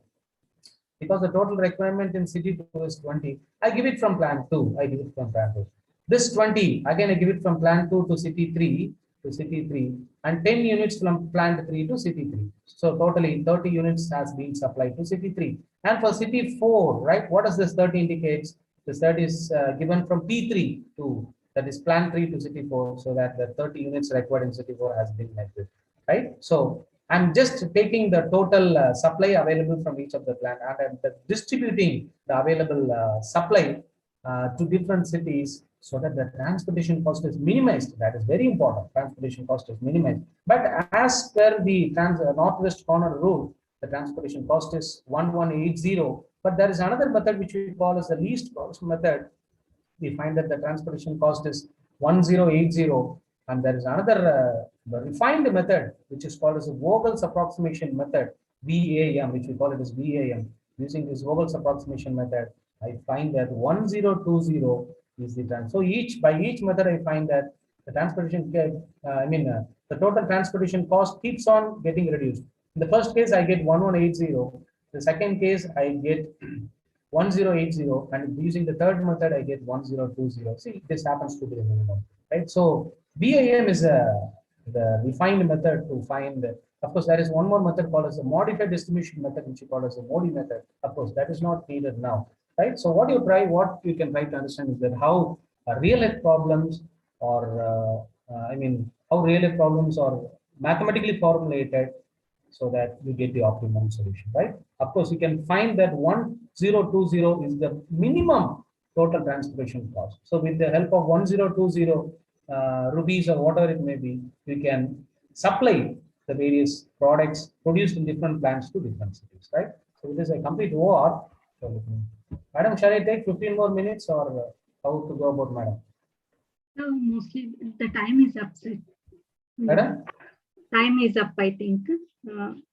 Because the total requirement in city 2 is 20, I give it from plant 2. I give it from plant 2. This 20, again, I give it from plant 2 to city 3. to city 3 and 10 units from plant 3 to city 3. So totally 30 units has been supplied to city 3. And for city 4, right, what does this 30 indicates? This 30 is given from P3 to, that is plant 3 to city 4, so that the 30 units required in city 4 has been met with, right? So I'm just taking the total supply available from each of the plant and distributing the available supply to different cities so that the transportation cost is minimized. That is very important. Transportation cost is minimized. But as per the northwest corner rule, the transportation cost is 1180. But there is another method which we call as the least cost method. We find that the transportation cost is 1080, and there is another refined method which is called as the Vogel's approximation method, VAM, which we call it as VAM. Using this Vogel's approximation method, I find that 1020 is the trans. So by each method, I find that the transportation, the total transportation cost keeps on getting reduced. In the first case, I get 1180. The second case, I get 1080, and using the third method, I get 1020. See, this happens to be the minimum, right? So BAM is the refined method to find. Of course, there is one more method called as the modified distribution method, which you call as the MODI method. Of course, that is not needed now, right? So what you can try to understand is that how real life problems or how real life problems are mathematically formulated so that you get the optimum solution, right? Of course, you can find that 1020 is the minimum total transportation cost. So with the help of 1020 rupees or whatever it may be, we can supply the various products produced in different plants to different cities, right? So it is a complete OR. So, madam, shall I take 15 more minutes or how to go about, madam? No, mostly the time is up, sir. Madam? Time is up, I think.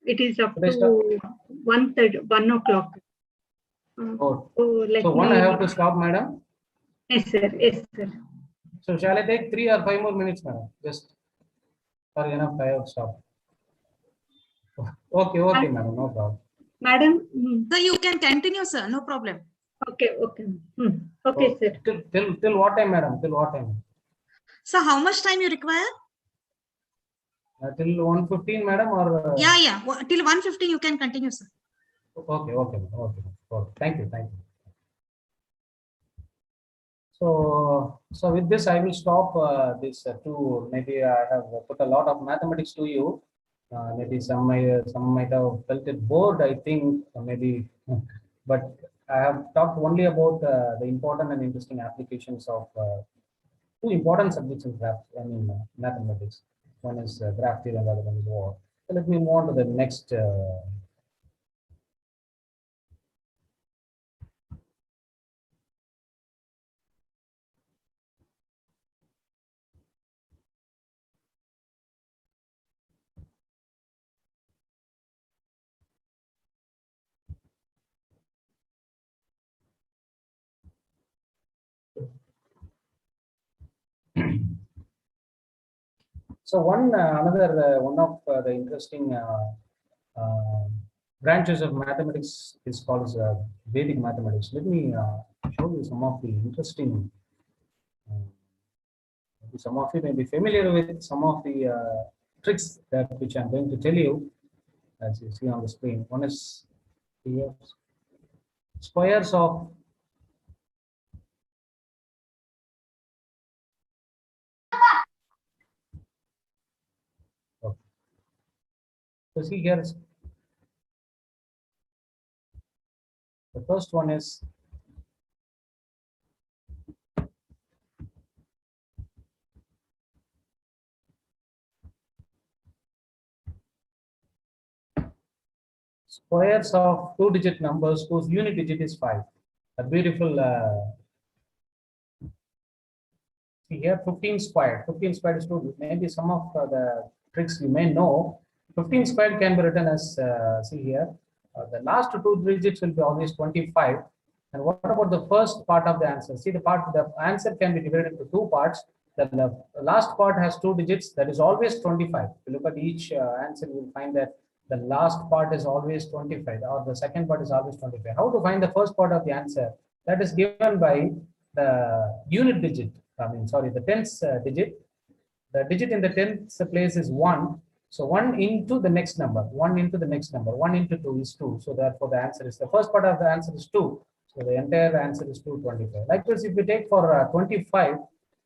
It is up Should I to 1 o'clock. Oh. So I have to stop, madam? Yes, sir. Yes, sir. So shall I take 3 or 5 more minutes, madam? Just for enough time stop. Okay, madam, no problem. Madam. So you can continue, sir. No problem. Okay. Okay, sir. Till what time, madam? Till what time? So how much time you require? Till 1:15, madam, or? Yeah. Till 1:15 you can continue, sir. Okay. Thank you. So with this, I will stop this maybe I have put a lot of mathematics to you. Maybe some might have felt it bored, I think, maybe, but I have talked only about the important and interesting applications of two important subjects in mathematics. One is graph theory and the other one is OR. So let me move on to the next. So one of the interesting branches of mathematics is called Vedic mathematics. Let me show you some of the interesting. Some of you may be familiar with some of the tricks which I'm going to tell you, as you see on the screen. One is the squares of So see here, the first one is squares of two-digit numbers whose unit digit is 5. A beautiful see here, 15 squared. 15 squared is 2. Maybe some of the tricks you may know. 15 squared can be written as see here. The last two digits will be always 25. And what about the first part of the answer? See, the answer can be divided into two parts. The last part has 2 digits. That is always 25. If you look at each answer, you will find that the last part is always 25, or the second part is always 25. How to find the first part of the answer? That is given by the unit digit. The tens digit. The digit in the 10th place is 1. So 1 into the next number, 1 into the next number, 1 into 2 is 2. So therefore the answer is, the first part of the answer is 2. So the entire answer is 225. Likewise, if we take for 25,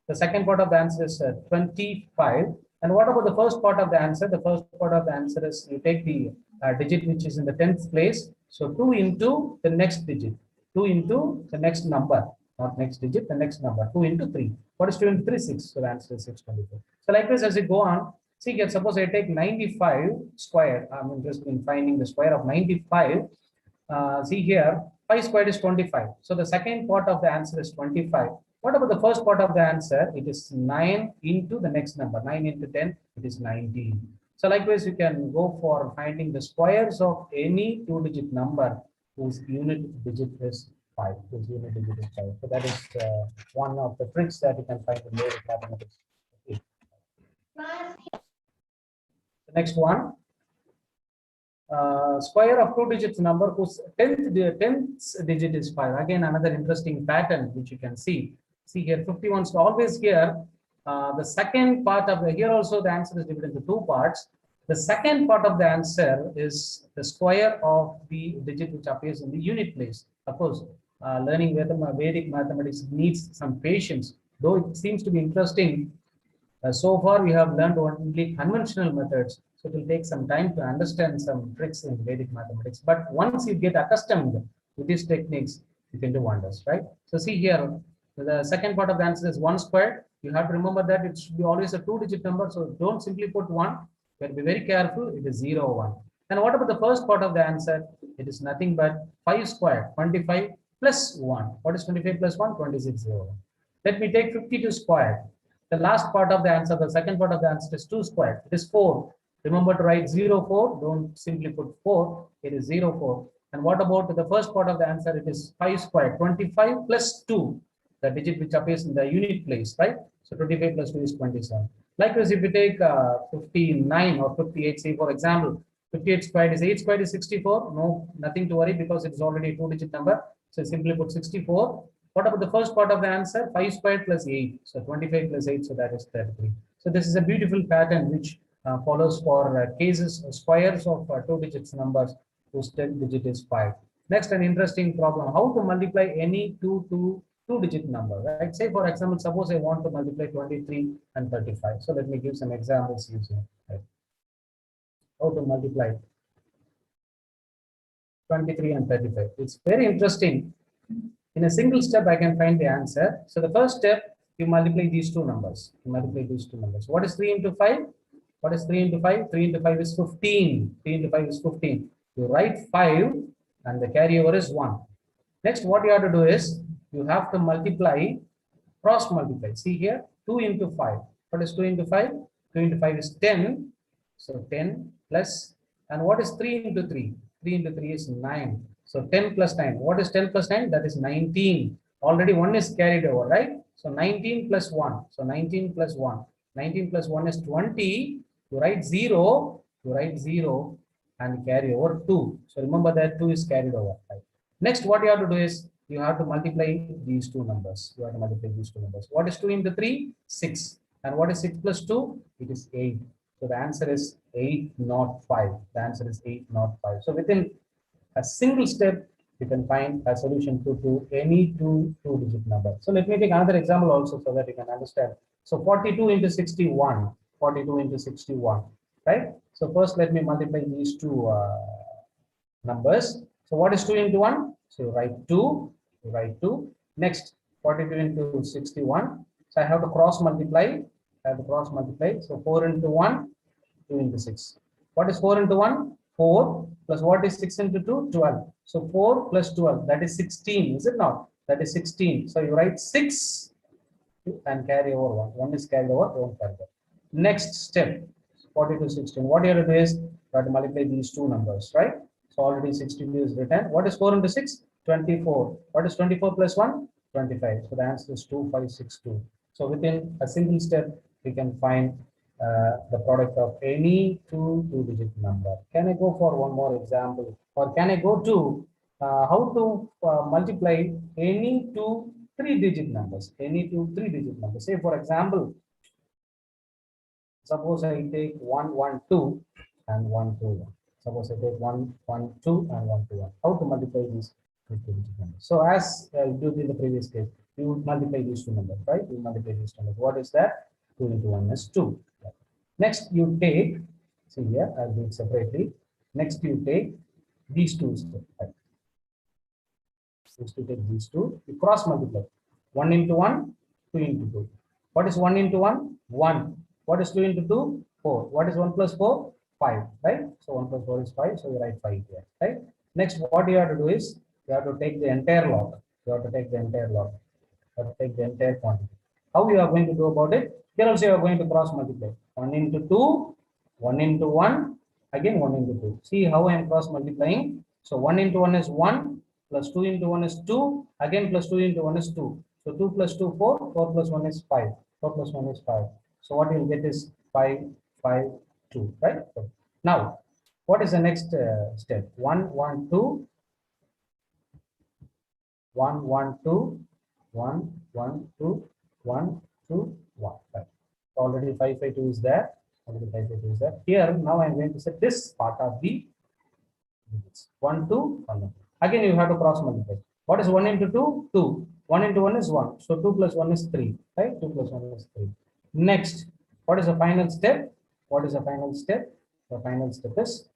the second part of the answer is 25. And what about the first part of the answer? The first part of the answer is, you take the digit which is in the 10th place. So 2 into the next digit, 2 into the next number, not next digit, the next number, 2 into 3. What is 2 into 3? 6. So the answer is 624. So likewise, as we go on, see here, suppose I take 95 square. I'm interested in finding the square of 95. See here, 5 squared is 25. So the second part of the answer is 25. What about the first part of the answer? It is 9 into the next number. 9 into 10, it is 19. So likewise, you can go for finding the squares of any two-digit number whose unit digit is 5. Whose unit digit is 5. So that is one of the tricks that you can find in Vedic mathematics. The next one, square of two digits number whose 10th digit is 5. Again, another interesting pattern which you can see. See here, 51. So always here, the second part of the, here also the answer is divided into two parts. The second part of the answer is the square of the digit which appears in the unit place. Of course, learning Vedic mathematics needs some patience, though it seems to be interesting. So far, we have learned only conventional methods, so it will take some time to understand some tricks in Vedic mathematics. But once you get accustomed to these techniques, you can do wonders, right? So see here, the second part of the answer is 1 squared. You have to remember that it should be always a two-digit number, so don't simply put 1. You have to be very careful. It is 0, 1. And what about the first part of the answer? It is nothing but 5 squared, 25 plus 1. What is 25 plus 1? 26, 0. Let me take 52 squared. The last part of the answer, the second part of the answer is 2 squared. It is 4. Remember to write 0, 4. Don't simply put 4. It is 0, 4. And what about the first part of the answer? It is 5 squared. 25 plus 2, the digit which appears in the unit place, right? So 25 plus 2 is 27. Likewise, if you take 59 or 58, say for example, 58 squared is 8 squared is 64. No, nothing to worry because it is already a two-digit number. So simply put 64. What about the first part of the answer? 5 squared plus 8. So 25 plus 8, so that is 33. So this is a beautiful pattern which follows for cases, squares of two digits numbers whose 10th digit is 5. Next, an interesting problem, how to multiply any two-digit number, right? Say for example, suppose I want to multiply 23 and 35. So let me give some examples using it. How to multiply 23 and 35. It's very interesting. In a single step, I can find the answer. So the first step, you multiply these two numbers. You multiply these two numbers. What is 3 into 5? What is 3 into 5? 3 into 5 is 15. 3 into 5 is 15. You write 5 and the carryover is 1. Next, what you have to do is, you have to multiply, cross multiply. See here, 2 into 5. What is 2 into 5? 2 into 5 is 10. So 10 plus, and what is 3 into 3? 3 into 3 is 9. So 10 plus 9. What is 10 plus 9? That is 19. Already 1 is carried over, right? So 19 plus 1. So 19 plus 1. 19 plus 1 is 20. You write 0. You write 0 and carry over 2. So remember that 2 is carried over. Right? Next, what you have to do is, you have to multiply these two numbers. You have to multiply these two numbers. What is 2 into 3? 6. And what is 6 plus 2? It is 8. So the answer is 805. The answer is 805. So within a single step, you can find a solution to any two-digit number. So let me take another example also so that you can understand. So 42 into 61. 42 into 61. Right? So first, let me multiply these two numbers. So what is 2 into 1? So you write 2. You write 2. Next, 42 into 61. So I have to cross multiply. I have to cross multiply. So 4 into 1, 2 into 6. What is 4 into 1? 4 plus what is 6 into 2? 12. So 4 plus 12, that is 16, is it not? That is 16. So you write 6 and carry over 1. 1 is carried over, don't carry over. Next step, 42, 16. What you have to do is, you have to multiply these two numbers, right? So already 62 is written. What is 4 into 6? 24. What is 24 plus 1? 25. So the answer is 2562. So within a single step, we can find the product of any two-digit number. Can I go for one more example? Or can I go to how to multiply any two three-digit numbers? Any two three-digit numbers. Say for example, Suppose I take 1, 1, 2 and 1, 2, 1. Suppose I take 1, 1, 2 and 1, 2, 1. How to multiply these two digit numbers? So as you did in the previous case, you would multiply these two numbers, right? You multiply these two numbers. What is that? 2 into 1 is 2. Next you take, see here, I'll do it separately. Next you take these two steps, right? Just to take these two, you cross multiply. 1 into 1, 2 into 2. What is 1 into 1? 1. What is 2 into 2? 4. What is 1 plus 4? 5, right? So 1 plus 4 is 5, so you write 5 here, right? Next, what you have to do is, you have to take the entire log. You have to take the entire log. You have to take the entire quantity. How you are going to do about it? Here also you are going to cross multiply. 1 into 2, 1 into 1, again 1 into 2. See how I am cross multiplying. So 1 into 1 is 1, plus 2 into 1 is 2, again plus 2 into 1 is 2. So 2 plus 2, 4, 4 plus 1 is 5, 4 plus 1 is 5. So what you will get is 5, 5, 2, right? So now, what is the next step? 1, 1, 2, 1, 1, 2, 1, 1, 2, 1, 2, 1. Right. Already 5, 5, 2 is there. Already 5, 5, 2 is there. Here, now I am going to set this part of the 1, 2, 1. Again, you have to cross multiply. What is 1 into 2? 2. 1 into 1 is 1. So 2 plus 1 is 3. Right? 2 plus 1 is 3. Next, what is the final step? What is the final step? The final step is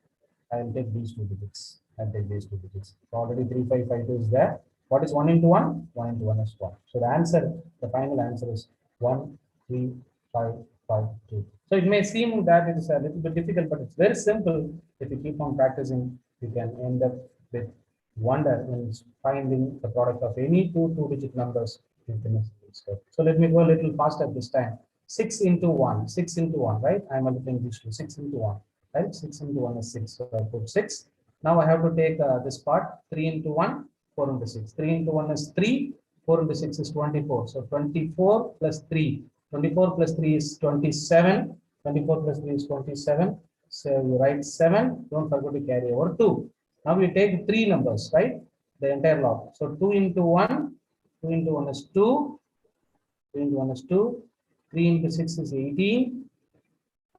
I will take these two digits. I'll take these two digits. So already 3, 5, 5, 2 is there. What is 1 into 1? 1 into 1 is 1. So the answer, the final answer is 1, 3, 5, 5, 2. So it may seem that it is a little bit difficult, but it's very simple. If you keep on practicing, you can end up with wonder in finding the product of any two digit numbers in the next step. So let me go a little faster this time. 6 into 1, 6 into 1, right? I'm multiplying these two, 6 into 1, right? 6 into 1 is 6. So I put 6. Now I have to take this part, 3 into 1, 4 into 6. 3 into 1 is 3, 4 into 6 is 24. So 24 plus 3. 24 plus 3 is 27. 24 plus 3 is 27. So you write 7. Don't forget to carry over 2. Now we take 3 numbers, right? The entire log. So 2 into 1. 2 into 1 is 2. 2 into 1 is 2. 3 into 6 is 18.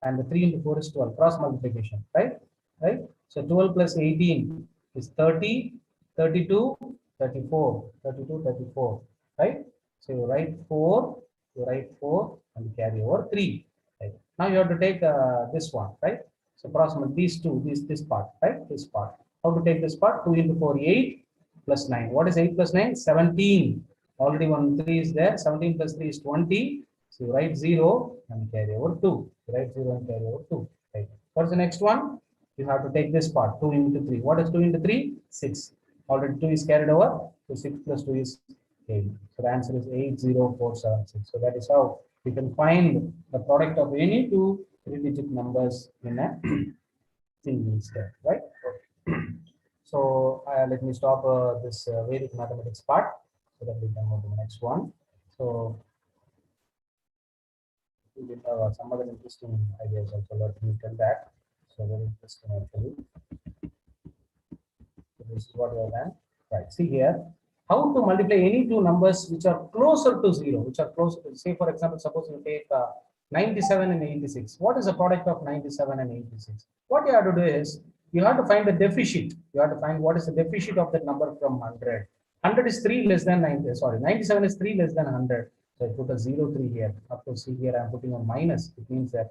And the 3 into 4 is 12. Cross multiplication, right? Right? So 12 plus 18 is 30. 32, 34, 32, 34, right? So you write 4, and you carry over 3. Right? Now you have to take this one, right? So approximately these two, this part, right? This part. How to take this part? 2 into 4, 8 plus 9. What is 8 plus 9? 17. Already 1, 3 is there. 17 plus 3 is 20. So you write 0 and carry over 2. You write 0 and carry over 2. Right? What's the next one? You have to take this part, 2 into 3. What is 2 into 3? 6. Already 2 is carried over, so 6 plus 2 is 8. So the answer is 80476. So that is how we can find the product of any two 3-digit numbers in a single step, right? Okay. So let me stop this Vedic mathematics part so that we can move to the next one. So we will have some other interesting ideas also. Let me tell that. So very interesting actually. So this is what we have done. Right. See here, how to multiply any two numbers which are closer to 0, which are closer to, say for example, suppose you take 97 and 86. What is the product of 97 and 86? What you have to do is, you have to find the deficit. You have to find what is the deficit of that number from 100. 100 is 3 less than 90. Sorry, 97 is 3 less than 100. So I put a 0, 3 here. Of course, see here I'm putting a minus. It means that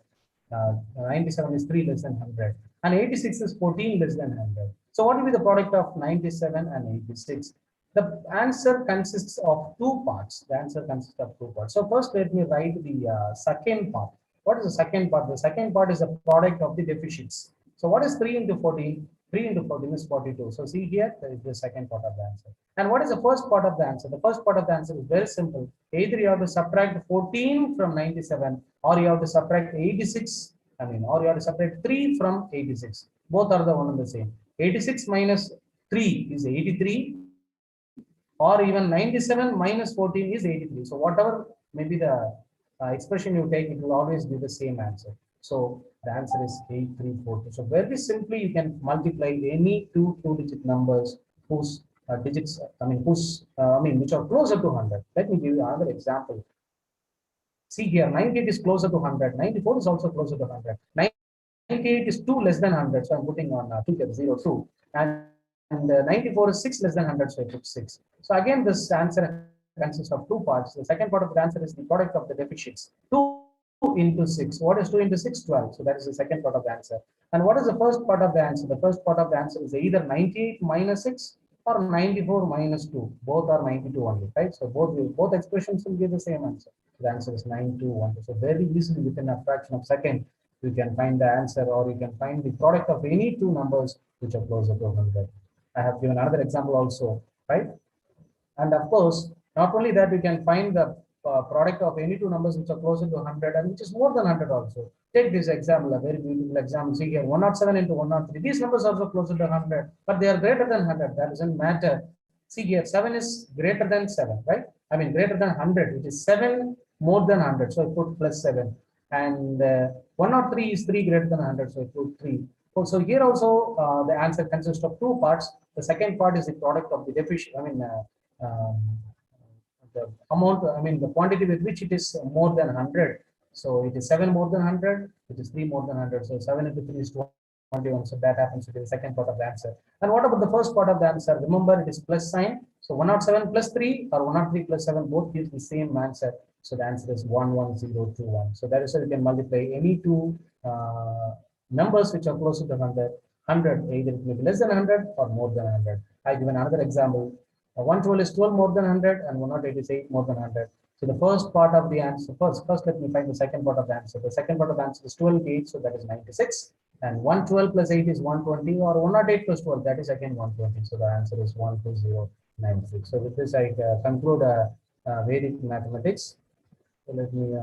97 is 3 less than 100. And 86 is 14 less than 100. So what will be the product of 97 and 86? The answer consists of two parts. The answer consists of two parts. So first, let me write the second part. What is the second part? The second part is the product of the deficits. So what is 3 into 14? 3 into 14 is 42. So see here, there is the second part of the answer. And what is the first part of the answer? The first part of the answer is very simple. Either you have to subtract 14 from 97, or you have to subtract 86, or you have to subtract 3 from 86. Both are the one and the same. 86 minus 3 is 83, or even 97 minus 14 is 83. So whatever may be the expression you take, it will always be the same answer. So the answer is 8342. So very simply, you can multiply any two 2-digit numbers whose digits, which are closer to 100. Let me give you another example. See here, 98 is closer to 100. 94 is also closer to 100. 98 is 2 less than 100. So I'm putting on 2 here, 0, 2. And 94 is 6 less than 100. So I put 6. So again, this answer consists of two parts. The second part of the answer is the product of the deficits. 2 into 6. What is 2 into 6? 12. So that is the second part of the answer. And what is the first part of the answer? The first part of the answer is either 98 minus 6 or 94 minus 2. Both are 92 only, right? So both expressions will give the same answer. The answer is 9212. So very easily within a fraction of a second, you can find the answer, or you can find the product of any two numbers which are closer to 100. I have given another example also, right? And of course, not only that, you can find the product of any two numbers which are closer to 100 and which is more than 100 also. Take this example, a very beautiful example. See here, 107 into 103. These numbers are also closer to 100, but they are greater than 100. That doesn't matter. See here, 7 is greater than 7, right? I mean, greater than 100, which is 7 more than 100. So I put plus 7. And 103 is 3 greater than 100. So I put 3. So here also, the answer consists of two parts. The second part is the product of the deficit. I mean, the amount, I mean, the quantity with which it is more than 100. So it is 7 more than 100, it is 3 more than 100. So 7 into 3 is 21. So that happens to be the second part of the answer. And what about the first part of the answer? Remember, it is plus sign. So 107 plus 3 or 103 plus 7 both gives the same answer. So the answer is 11021. So that is how you can multiply any two numbers which are closer to 100. Either it may be less than 100 or more than 100. I give another example. 112 is 12 more than 100 and 108 is 8 more than 100. So the first part of the answer, first let me find the second part of the answer. The second part of the answer is 12 8, so that is 96. And 112 plus 8 is 120, or 108 plus 12, that is again 120. So the answer is 12096. So with this, I conclude Vedic mathematics. So let me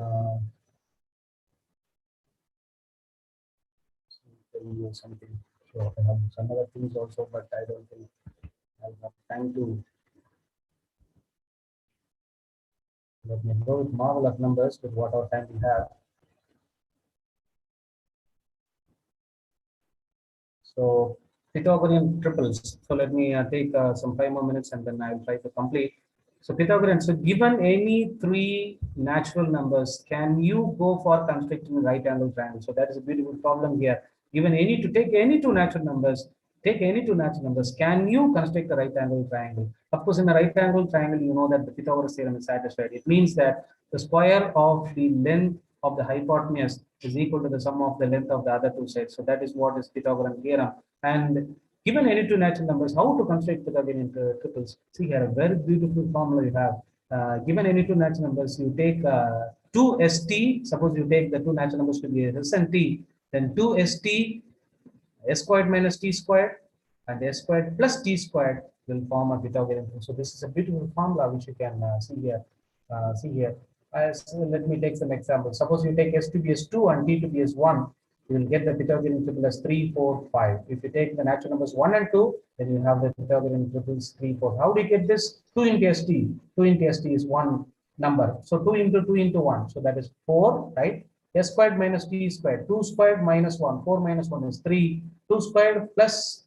tell you something. So I have some other things also, but I don't think I have time to. Let me go with marvelous numbers with whatever time we have. So Pythagorean triples. So let me take some 5 more minutes and then I will try to complete. So Pythagorean. So given any three natural numbers, can you go for constructing a right angle triangle? So that is a beautiful problem here. Given any to take any two natural numbers, can you construct a right angle triangle? Of course, in a right angle triangle, you know that the Pythagoras theorem is satisfied. It means that the square of the length of the hypotenuse is equal to the sum of the length of the other two sides. So that is what is Pythagorean theorem. And given any two natural numbers, how to construct Pythagorean triples? See here, a very beautiful formula you have. Given any two natural numbers, you take 2st. Suppose you take the two natural numbers to be s and t, then 2st, s squared minus t squared, and s squared plus t squared will form a Pythagorean. So this is a beautiful formula which you can see here. So let me take some examples. Suppose you take s to be s2 and t to be s1, you will get the Pythagorean triple as 3, 4, 5. If you take the natural numbers 1 and 2, then you have the Pythagorean triples 3, 4. How do you get this? 2 into st. 2 into st is one number. So 2 into 1. So that is 4, right? S squared minus t squared. 2 squared minus 1. 4 minus 1 is 3. 2 squared plus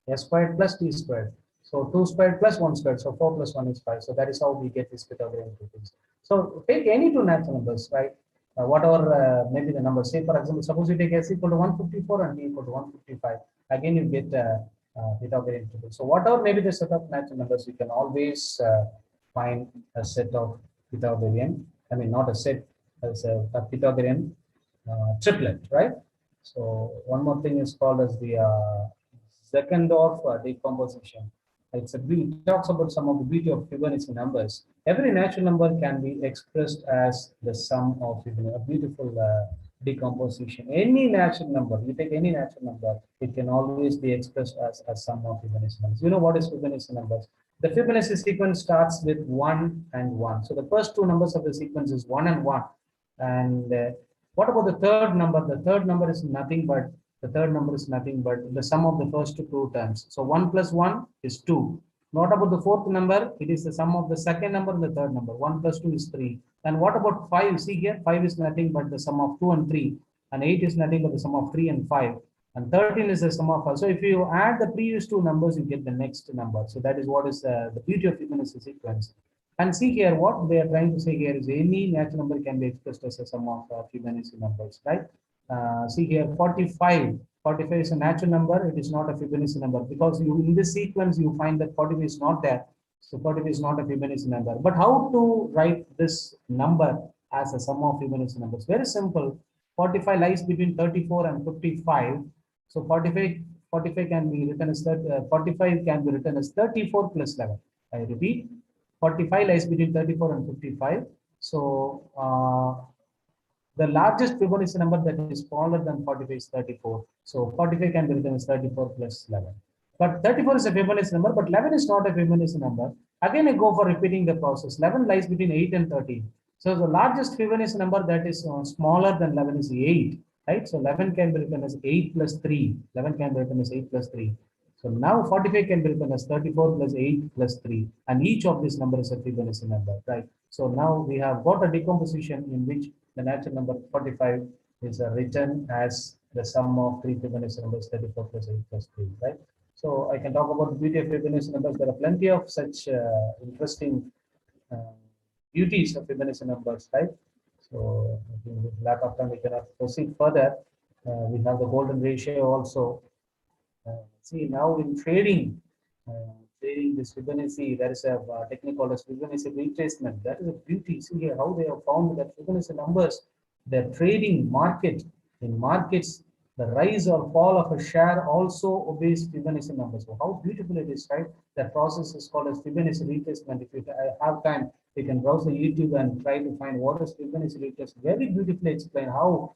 s squared plus t squared. So 2 squared plus 1 squared. So 4 plus 1 is 5. So that is how we get this Pythagorean triples. So take any two natural numbers, right? Whatever maybe the number. Say for example, suppose you take s equal to 154 and t equal to 155. Again, you get Pythagorean triple. So whatever maybe the set of natural numbers, you can always find a set of Pythagorean. I mean, not a set, as a Pythagorean triplet, right? So one more thing is called as the Zeckendorf decomposition. It talks about some of the beauty of Fibonacci numbers. Every natural number can be expressed as the sum of Fibonacci. A beautiful decomposition. Any natural number, you take any natural number, it can always be expressed as a sum of Fibonacci numbers. You know what is Fibonacci numbers? The Fibonacci sequence starts with 1 and 1. So the first two numbers of the sequence is 1 and 1. And what about the third number? The third number is nothing but the sum of the first two terms. So 1 plus 1 is 2. What about the fourth number? It is the sum of the second number and the third number. 1 plus 2 is 3. And what about 5? See here, 5 is nothing but the sum of 2 and 3. And 8 is nothing but the sum of 3 and 5. And 13 is the sum of 5. So if you add the previous two numbers, you get the next number. So that is what is the beauty of Fibonacci sequence. And see here, what they are trying to say here is any natural number can be expressed as a sum of Fibonacci numbers, right? See here, 45. 45 is a natural number. It is not a Fibonacci number because you in this sequence you find that 45 is not there. So 45 is not a Fibonacci number. But how to write this number as a sum of Fibonacci numbers? Very simple. 45 lies between 34 and 55. So 45 can be written as 45 can be written as 34 plus 11. I repeat, 45 lies between 34 and 55. So the largest Fibonacci number that is smaller than 45 is 34. So 45 can be written as 34 plus 11. But 34 is a Fibonacci number, but 11 is not a Fibonacci number. Again, I go for repeating the process. 11 lies between 8 and 13. So the largest Fibonacci number that is smaller than 11 is 8, right? So 11 can be written as 8 plus 3. 11 can be written as 8 plus 3. So now 45 can be written as 34 plus 8 plus 3. And each of these numbers is a Fibonacci number, right? So now we have got a decomposition in which the natural number 45 is written as the sum of 3 Fibonacci numbers, 34 plus 8 plus 3, right? So I can talk about the beauty of Fibonacci numbers. There are plenty of such interesting beauties of Fibonacci numbers, right? So with lack of time, we cannot proceed further. We have the golden ratio also. See now in trading this Fibonacci, there is a technique called as Fibonacci retracement. That is a beauty. See here how they have found that Fibonacci numbers, the trading market, in markets, the rise or fall of a share also obeys Fibonacci numbers. So how beautiful it is, right? That process is called as Fibonacci retracement. If you have time, you can browse the YouTube and try to find what is Fibonacci retracement. Very beautifully explain how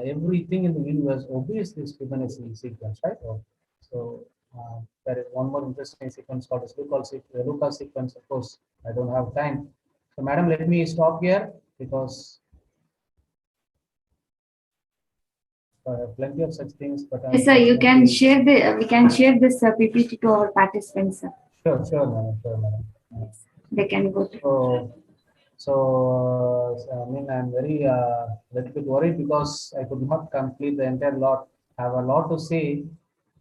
everything in the universe obeys this Fibonacci sequence, right? So there is one more interesting sequence called as Lucas sequence. Of course, I don't have time. So, madam, let me stop here because plenty of such things. But Yes, sir, you can share we can share this PPT to our participants, sir. Sure, madam. Yes, they can go to. So I mean, I'm very little bit worried because I could not complete the entire lot. I have a lot to say,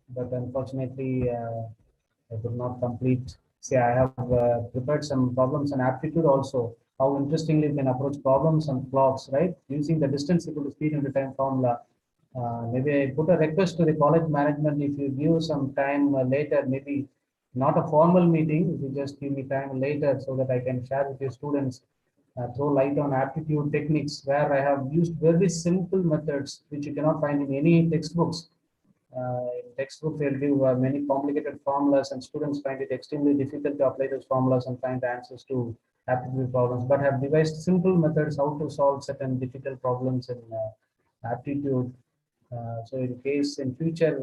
but unfortunately, I could not complete. See, I have prepared some problems and aptitude also. How interestingly we can approach problems and plots, right? Using the distance equal to speed into time formula. Maybe I put a request to the college management if you give some time later, maybe not a formal meeting, if you just give me time later so that I can share with your students, throw light on aptitude techniques where I have used very simple methods which you cannot find in any textbooks. In textbook, they'll give many complicated formulas and students find it extremely difficult to apply those formulas and find answers to aptitude problems, but have devised simple methods how to solve certain difficult problems in aptitude. So in case in future,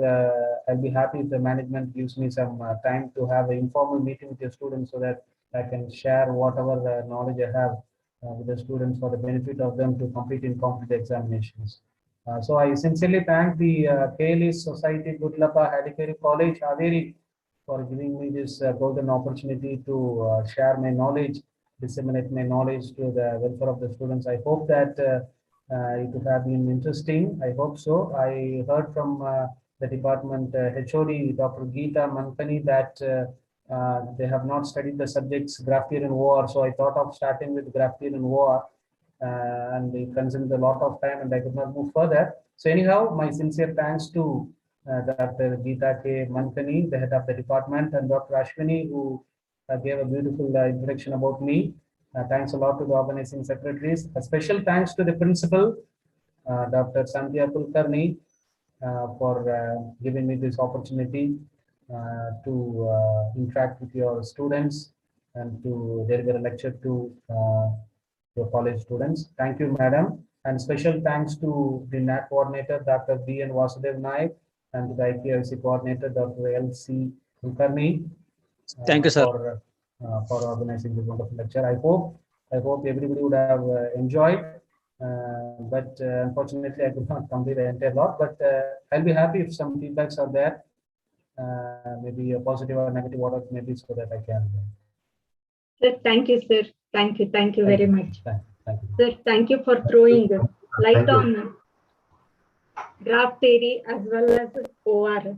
I'll be happy if the management gives me some time to have an informal meeting with your students so that I can share whatever knowledge I have with the students for the benefit of them to complete in competitive examinations. So I sincerely thank the KLE Society, Gudlappa, Hadikeri College, Haveri for giving me this golden opportunity to share my knowledge, disseminate my knowledge to the welfare of the students. I hope that it would have been interesting. I hope so. I heard from the department HOD, Dr. Geeta Mankani, that they have not studied the subjects graph theory and OR. So I thought of starting with graph theory and OR, and it consumed a lot of time and I could not move further. So anyhow, my sincere thanks to Dr. Geeta K. Mankani, the head of the department, and Dr. Ashwini, who gave a beautiful introduction about me. Thanks a lot to the organizing secretaries. A special thanks to the principal, Dr. Sandhya Kulkarni, for giving me this opportunity to interact with your students and to deliver a lecture to your college students. Thank you, madam. And special thanks to the NAC coordinator, Dr. B. N. Vasudev Naik, and to the IPLC coordinator, Dr. L.C. Kulkarni. Thank you, sir. For organizing this wonderful lecture. I hope everybody would have enjoyed, but unfortunately I could not complete the entire lot, but I'll be happy if some feedbacks are there, maybe a positive or negative, whatever maybe, so that I can. Sir, thank you, sir. Thank you very much. Thank you. Sir, thank you for throwing light on graph theory as well as OR.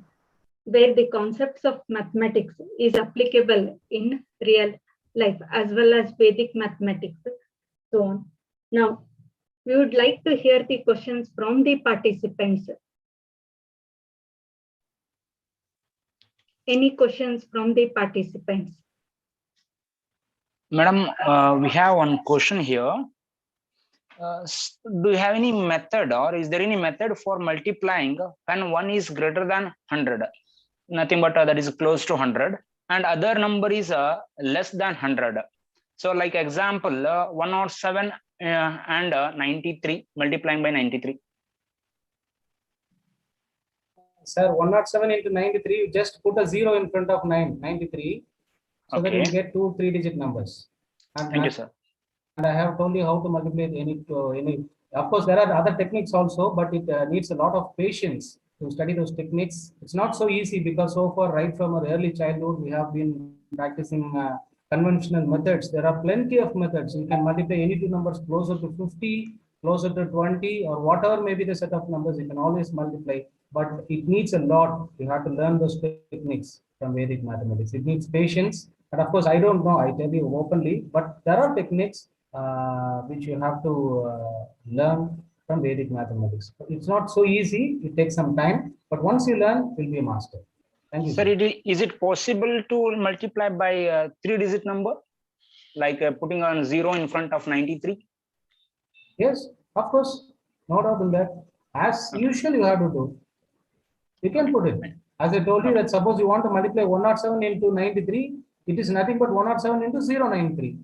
where the concepts of mathematics is applicable in real life as well as Vedic mathematics, so on. Now, we would like to hear the questions from the participants. Any questions from the participants? Madam, we have one question here. Do you have any method, or is there any method for multiplying when one is greater than 100? Nothing but that is close to 100, and other number is less than 100. So like example, 107 and 93, multiplying by 93. Sir, 107 into 93, you just put a 0 in front of 93, so that Okay. you get 2 3-digit numbers. Thank you, sir. And I have told you how to multiply any. Of course, there are other techniques also, but it needs a lot of patience to study those techniques. It's not so easy because so far, right from our early childhood, we have been practicing conventional methods. There are plenty of methods. You can multiply any two numbers closer to 50, closer to 20, or whatever may be the set of numbers. You can always multiply, but it needs a lot. You have to learn those techniques from Vedic mathematics. It needs patience. And of course, I don't know, I tell you openly, but there are techniques which you have to learn from Vedic mathematics. It's not so easy, it takes some time, but once you learn, you'll be a master. Thank you. Sir, is it possible to multiply by a 3-digit number, like putting on 0 in front of 93? Yes, of course, no doubt in that. As usual, you have to do. You can put it. As I told you that suppose you want to multiply 107 into 93, it is nothing but 107 into 093.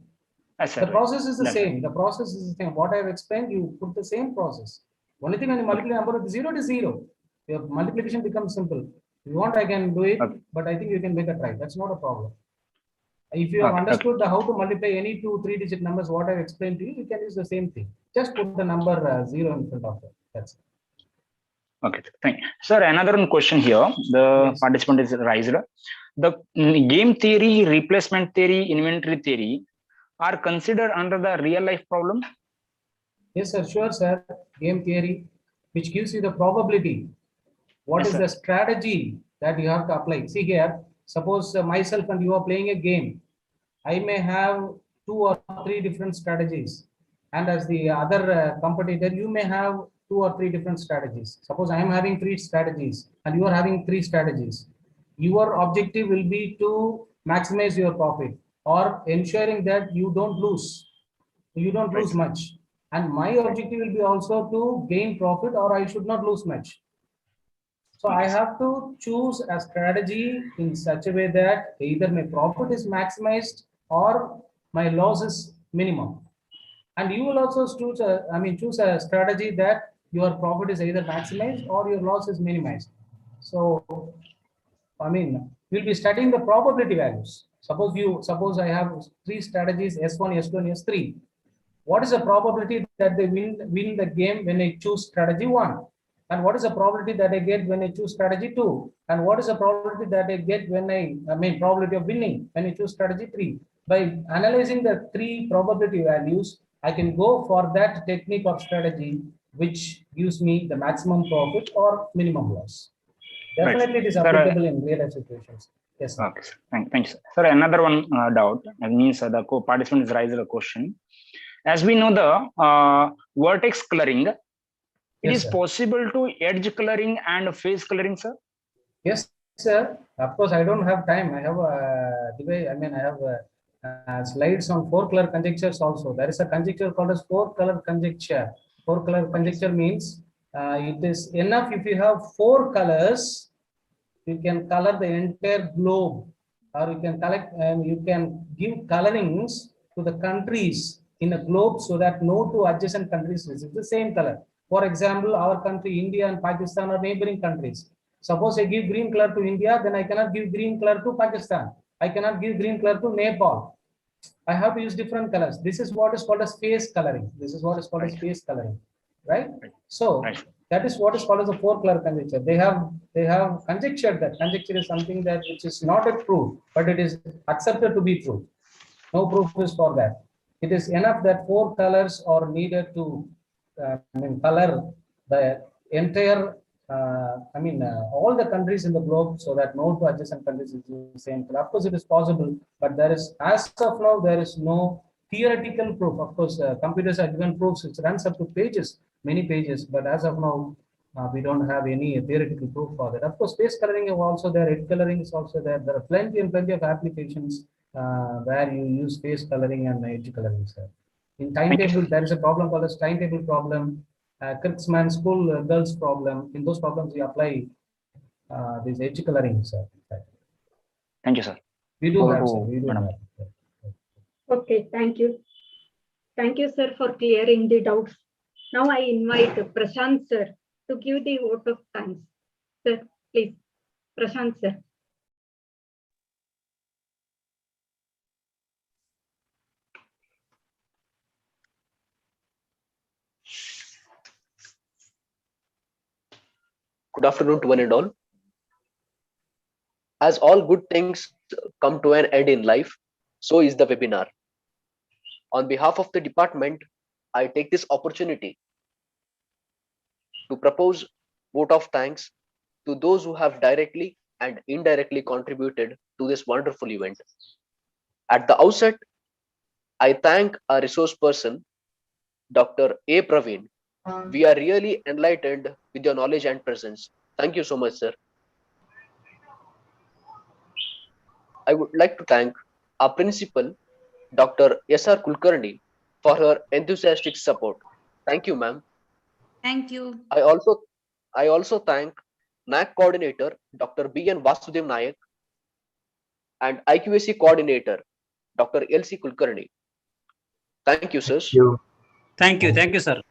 The process is the same. The process is the same. What I have explained, you put the same process. Only thing when you multiply number with 0 is 0. Your multiplication becomes simple. If you want, I can do it, but I think you can make a try. That's not a problem. If you have understood how to multiply any 2 3-digit numbers, what I have explained to you, you can use the same thing. Just put the number 0 in front of it. That's it. Okay, thank you. Sir, another one question here. The participant is raised. The game theory, replacement theory, inventory theory are considered under the real life problem? Yes, sir. Sure, sir. Game theory, which gives you the probability. What is the strategy that you have to apply? See here, suppose myself and you are playing a game. I may have 2 or 3 different strategies. And as the other competitor, you may have 2 or 3 different strategies. Suppose I am having 3 strategies and you are having 3 strategies. Your objective will be to maximize your profit or ensuring that you don't lose. You don't lose much. And my objective will be also to gain profit, or I should not lose much. So I have to choose a strategy in such a way that either my profit is maximized or my loss is minimum. And you will also choose a strategy that your profit is either maximized or your loss is minimized. So, we'll be studying the probability values. Suppose I have 3 strategies, S1, S2, and S3. What is the probability that they win the game when I choose strategy 1? And what is the probability that I get when I choose strategy 2? And what is the probability that I get when probability of winning when I choose strategy 3? By analyzing the 3 probability values, I can go for that technique or strategy which gives me the maximum profit or minimum loss. Definitely it is applicable in real life situations. Yes, sir. Okay, sir. Thank you, sir. Sir, another one doubt. That means the participant is raised a question. As we know the vertex coloring, it is possible to edge coloring and face coloring, sir? Yes, sir. Of course, I don't have time. I have slides on 4-color conjectures also. There is a conjecture called as 4-color conjecture. 4-color conjecture means it is enough if you have 4 colors, you can color the entire globe, or you can collect and you can give colorings to the countries in a globe so that no 2 adjacent countries receive the same color. For example, our country, India and Pakistan are neighboring countries. Suppose I give green color to India, then I cannot give green color to Pakistan. I cannot give green color to Nepal. I have to use different colors. This is what is called as face coloring. This is what is called as face coloring, right? So that is what is called as a 4-color conjecture. They have conjectured that conjecture is something that which is not a proof, but it is accepted to be true. No proof is for that. It is enough that 4 colors are needed to color the entire all the countries in the globe, so that no two adjacent countries is the same. Of course, it is possible, but there is, as of now, there is no theoretical proof. Of course, computers are given proofs, it runs up to pages, many pages, but as of now, we don't have any theoretical proof for that. Of course, space coloring is also there, head coloring is also there. There are plenty and plenty of applications where you use space coloring and edge coloring, sir. In timetable, there is a problem called as timetable problem. Kirksman school girls problem. In those problems, we apply this edge coloring, sir. Thank you, sir. We do Over have, to sir. We do Madam. have. Okay, thank you. Thank you, sir, for clearing the doubts. Now I invite Prashant, sir, to give the vote of thanks. Sir, please. Prashant, sir. Good afternoon to one and all. As all good things come to an end in life, so is the webinar. On behalf of the department, I take this opportunity to propose vote of thanks to those who have directly and indirectly contributed to this wonderful event. At the outset, I thank our resource person, Dr. A. Praveen. We are really enlightened with your knowledge and presence. Thank you so much, sir. I would like to thank our principal, Dr. S.R. Kulkarni, for her enthusiastic support. Thank you, ma'am. Thank you. I also thank NAC coordinator, Dr. B.N. Vasudev Nayak, and IQAC coordinator, Dr. L.C. Kulkarni. Thank you, sirs. Thank you, sir.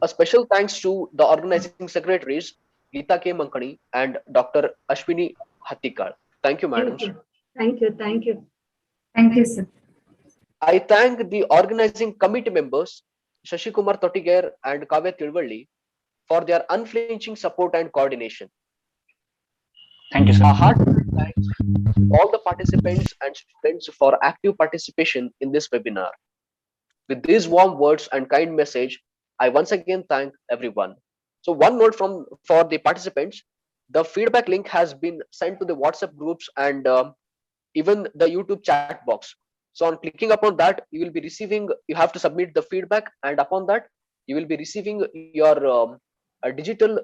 A special thanks to the organizing secretaries, Geeta K. Mankani and Dr. Ashwini Hatikal. Thank you, madam. Thank you. Thank you. Thank you, sir. I thank the organizing committee members, Shashi Kumar Totiger and Kavya Tilvalli, for their unflinching support and coordination. Thank you, sir. A heartfelt thanks to all the participants and students for active participation in this webinar. With these warm words and kind message, I once again thank everyone. So one note for the participants, the feedback link has been sent to the WhatsApp groups and even the YouTube chat box. So on clicking upon that, you will be receiving, you have to submit the feedback, and upon that, you will be receiving your a digital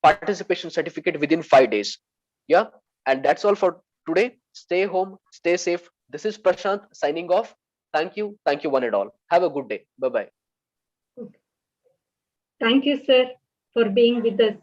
participation certificate within 5 days. Yeah, and that's all for today. Stay home, stay safe. This is Prashant signing off. Thank you one and all. Have a good day. Bye bye. Thank you, sir, for being with us.